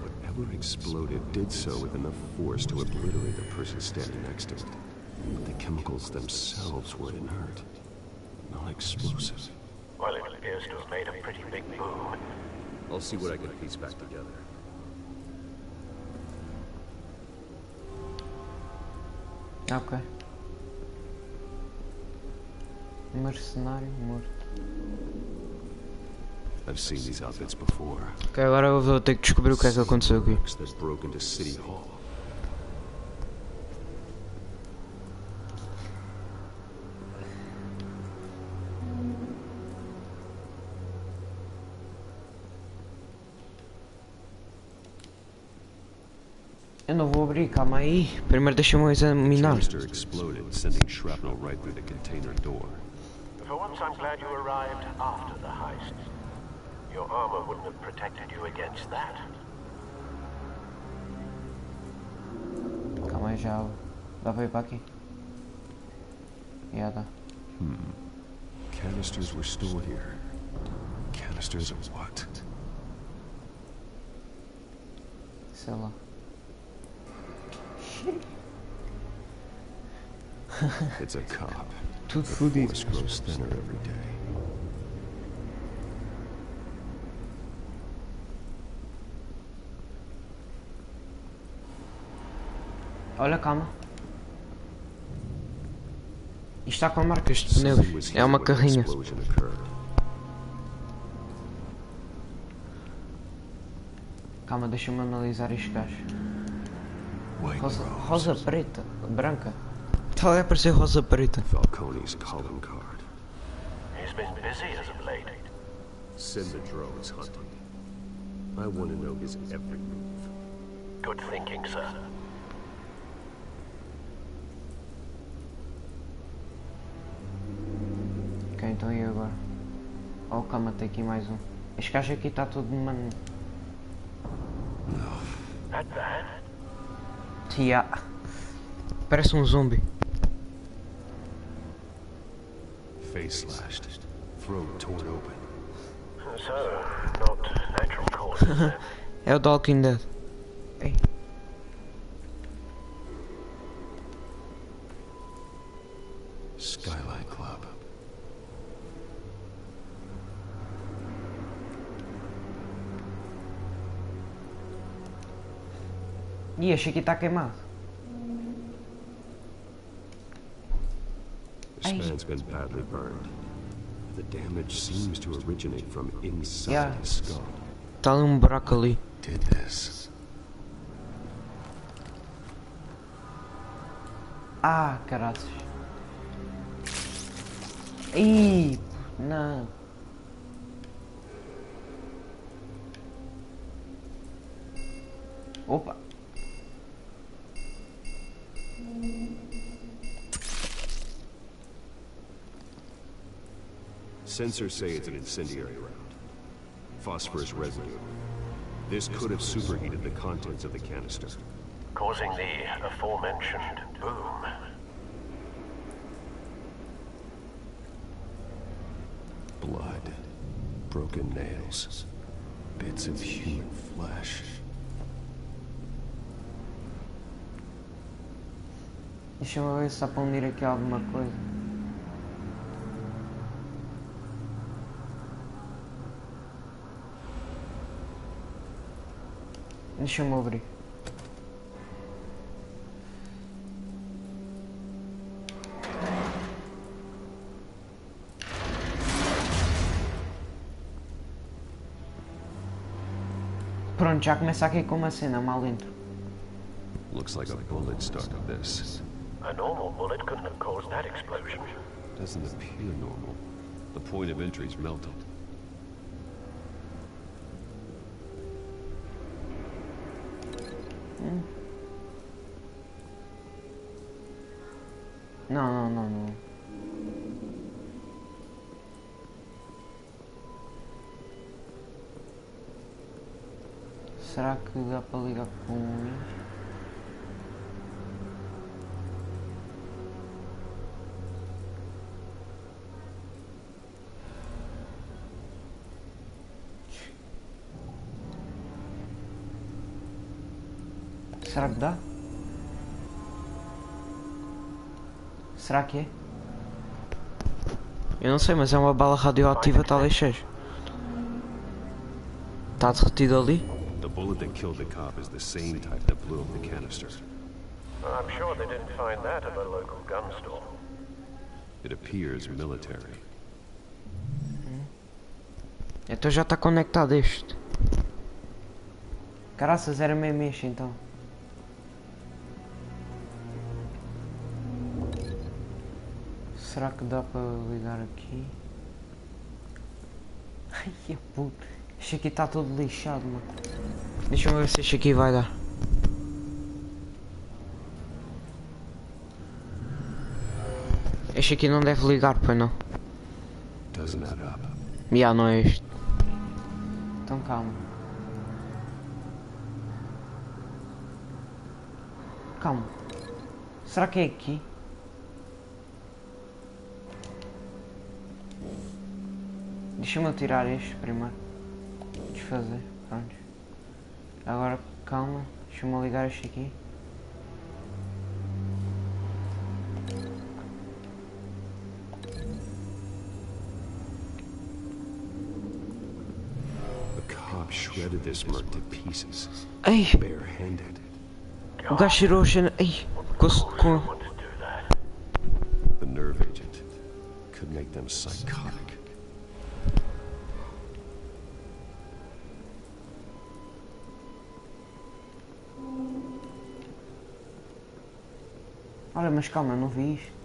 Whatever exploded did so with enough force to obliterate the person standing next to it. But the chemicals themselves were inert, not explosive. Well, it appears to have made a pretty big boom. I'll see what I can piece back together. Ok. Mercenário morto. I've seen these outfits before. Ok, agora eu vou ter que descobrir o que é que aconteceu aqui. That broke into City Hall. Eu não vou abrir, calma aí. Primeiro deixa-me examinar. Canister exploded, sending shrapnel right through the container door. For once, I'm glad you arrived after the heist. Your armor wouldn't have protected you against that. Calma aí, já. Dá para ir para aqui? Já dá. Canisters were stored here. Canisters of what? Sei lá. It's a cop. Tudo The fodido. force grows thinner every day. Olha, calma. Isto está com marcas de pneus. É uma carrinha. Calma, deixa-me analisar este gajo. Rosa preta, branca. Está a aparecer rosa preta. Falcone's calling card. He's been busy as of late. Send the drones hunting. I want to know his every move. Good thinking, sir. Ok, então e agora? Oh, calma, tem aqui mais um. Este gajo aqui está todo de mano. That bad? Yeah. Parece um zombie. Face slashed. Throat torn open. So, not natural causes then. É o The Walking Dead. Ei. Skyline Club. Ih, este aqui está queimado. This man's been badly burned. The damage seems to originate from inside Yeah. his skull. Está ali um buraco ali. Did this. Ah, caraças. Ih, não. Opa. Sensors say it's an incendiary round. Phosphorus residue. This could have superheated the contents of the canister. Causing the aforementioned boom. Blood. Broken nails. Bits of human flesh. Deixa-me ver se dá para unir aqui alguma coisa. Deixa-me abrir. Pronto, já começa aqui com uma cena mal dentro. Looks like a bullet started this. A normal bullet couldn't have caused that explosion. Doesn't appear normal. The point of entry's melted. Não. Será que dá para ligar com isto? Será que dá? Será que é? Eu não sei, mas é uma bala radioativa, talvez seja. Está derretido ali? The bullet that killed the cop is the same type that blew up the canister. I'm sure they didn't find that at a local gun store. It appears military. Então já está conectado este. Caraças, era mesmo este então. Será que dá para ligar aqui? Ai, que puta. Este aqui está todo lixado, mano. Deixa-me ver se este aqui vai dar. Este aqui não deve ligar, pois não? Doesn't add up. Já não é este. Então calma. Calma. Será que é aqui? Deixa-me tirar este primeiro. Desfazer, pronto. Agora calma, deixa-me ligar este aqui. The cop shredded this merc to pieces. Ei! Barehanded. O gajo tirou a cena. Ei, com... The nerve agent could make them psychotic. Olha, mas calma, eu não vi isto.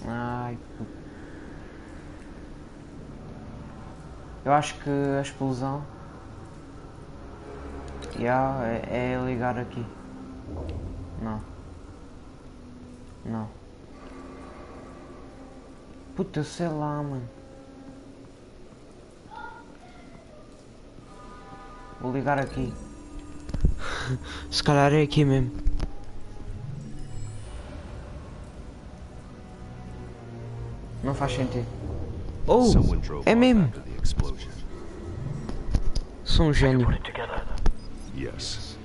Ai, eu acho que a explosão é ligar aqui. Não. Não. Puta, eu sei lá, mano. Vou ligar aqui. Se calhar é aqui mesmo. Não faz sentido. Oh, é mesmo. Sou um gênio. Yes.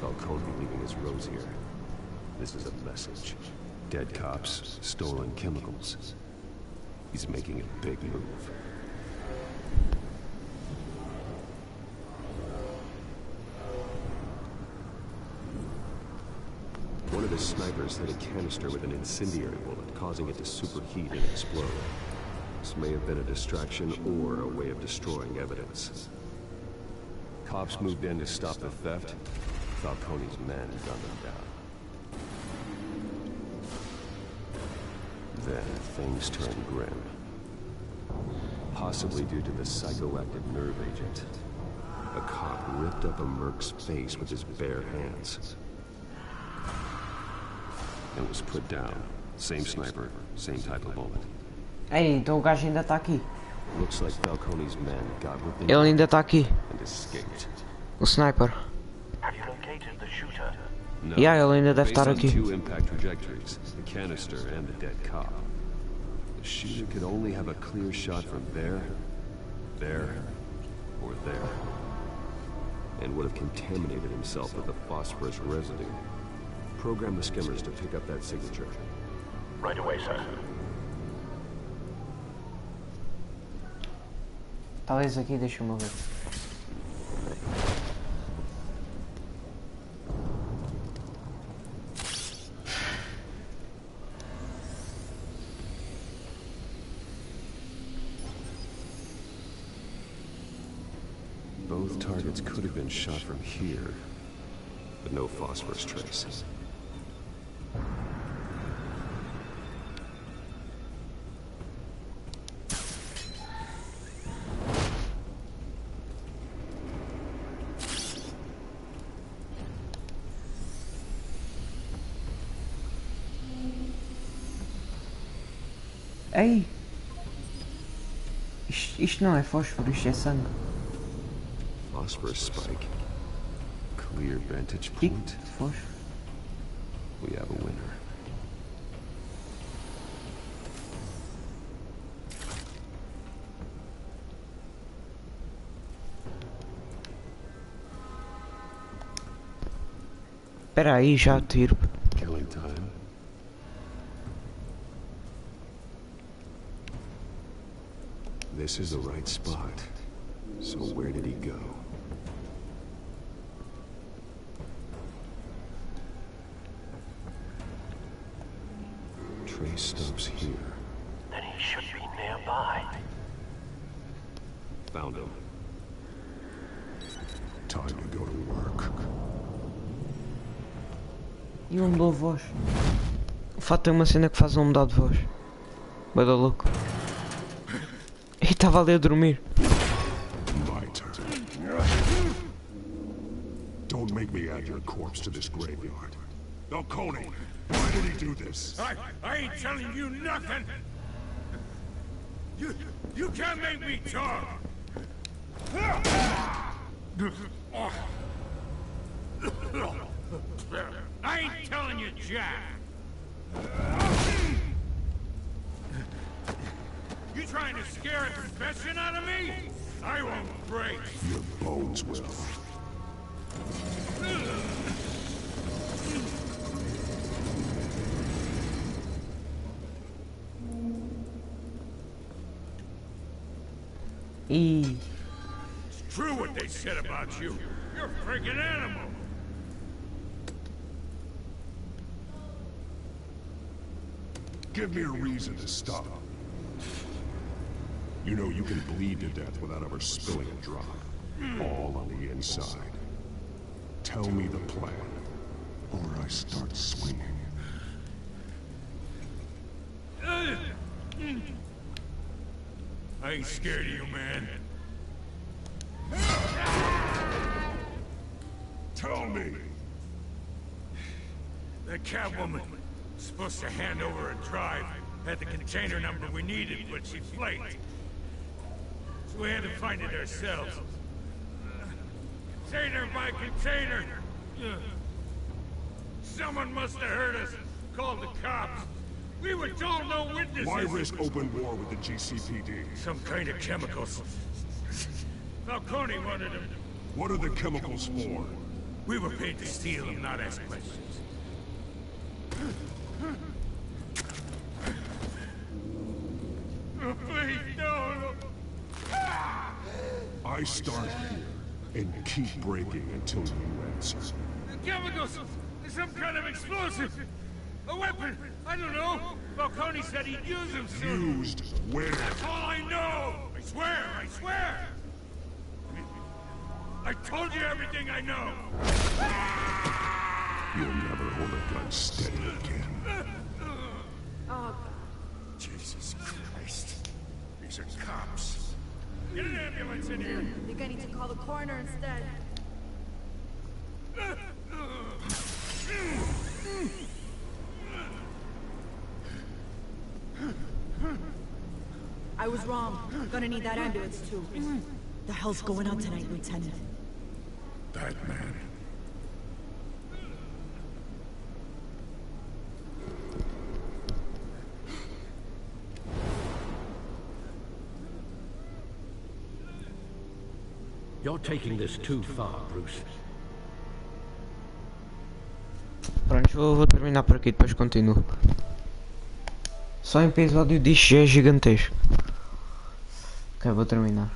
Falcone leaving his rose here. This is a message. Dead cops, stolen chemicals. He's making a big move. One of the snipers hit a canister with an incendiary bullet, causing it to superheat and explode. This may have been a distraction or a way of destroying evidence. Cops moved in to stop the theft. Falcone's men gunned them down. Then things turned grim. Possibly due to the psychoactive nerve agent. A cop ripped up a merc's face with his bare hands. And was put down. Same sniper, same type of bullet. Ei, então o gajo ainda está aqui. Looks like Falcone's men got within Ele ainda está aqui. and escaped. O sniper. Have you located the shooter? No. Yeah, ele ainda deve Based estar on aqui. two impact trajectories, the canister and the dead cop. The shooter could only have a clear shot from there, or there. And would have contaminated himself with the phosphorus residue. Program the skimmers to pick up that signature. Right away, sir. Talvez aqui, deixa-me ver. Both targets could have been shot from here, but no phosphorus trace. Ei! Isto não é fósforo, isto é sangue. Phosphorus spike. Clear vantage Pico point. de fósforo. We have a winner. Espera aí, já tiro. Killing time. This is the right spot. So where did he go? Trace stops here. Then he should be nearby. Found him. Time to go to work. E um mudou a voz. O fato é uma cena que faz um mudar de voz. Vai dar louco. E estava ali a dormir. My turn. Don't make me add your corpse to this graveyard. Falcone, why did he do this? I ain't telling you nothing! You can't make me talk! I ain't telling you, Jack! You trying to to scare a confession out of me? I won't break. Your bones will. It's true what they said about you. You're a freaking animal. Give me a reason to stop. You know you can bleed to death without ever spilling a drop. All on the inside. Tell me the plan, or I start swinging. I ain't scared of you, man. Tell me! The Catwoman was supposed to hand over a drive, had the container number we needed, but she flaked. So we had to find it ourselves. Container by container. Someone must have heard us, called the cops. We were told no witnesses. Why risk open war with the GCPD? Some kind of chemicals. Falcone wanted them. What are the chemicals for? We were paid to steal them, not ask questions. Oh, please, no. I start here and keep breaking until you answer. The chemicals! Some kind of explosive! A weapon! I don't know! Falcone said he'd use them soon! Used where? That's all I know! I swear! I swear! I told you everything I know! You'll never hold a gun steady again. Oh, Jesus Christ. These are cops. get an ambulance in here! I think I need to call the coroner instead. I was wrong. Gonna need that ambulance too. The hell's going on tonight, Lieutenant? That man. You're taking this too far, Bruce. Pronto, vou terminar por aqui, depois continuo. Só em episódio disto já é gigantesco. Ok, vou terminar.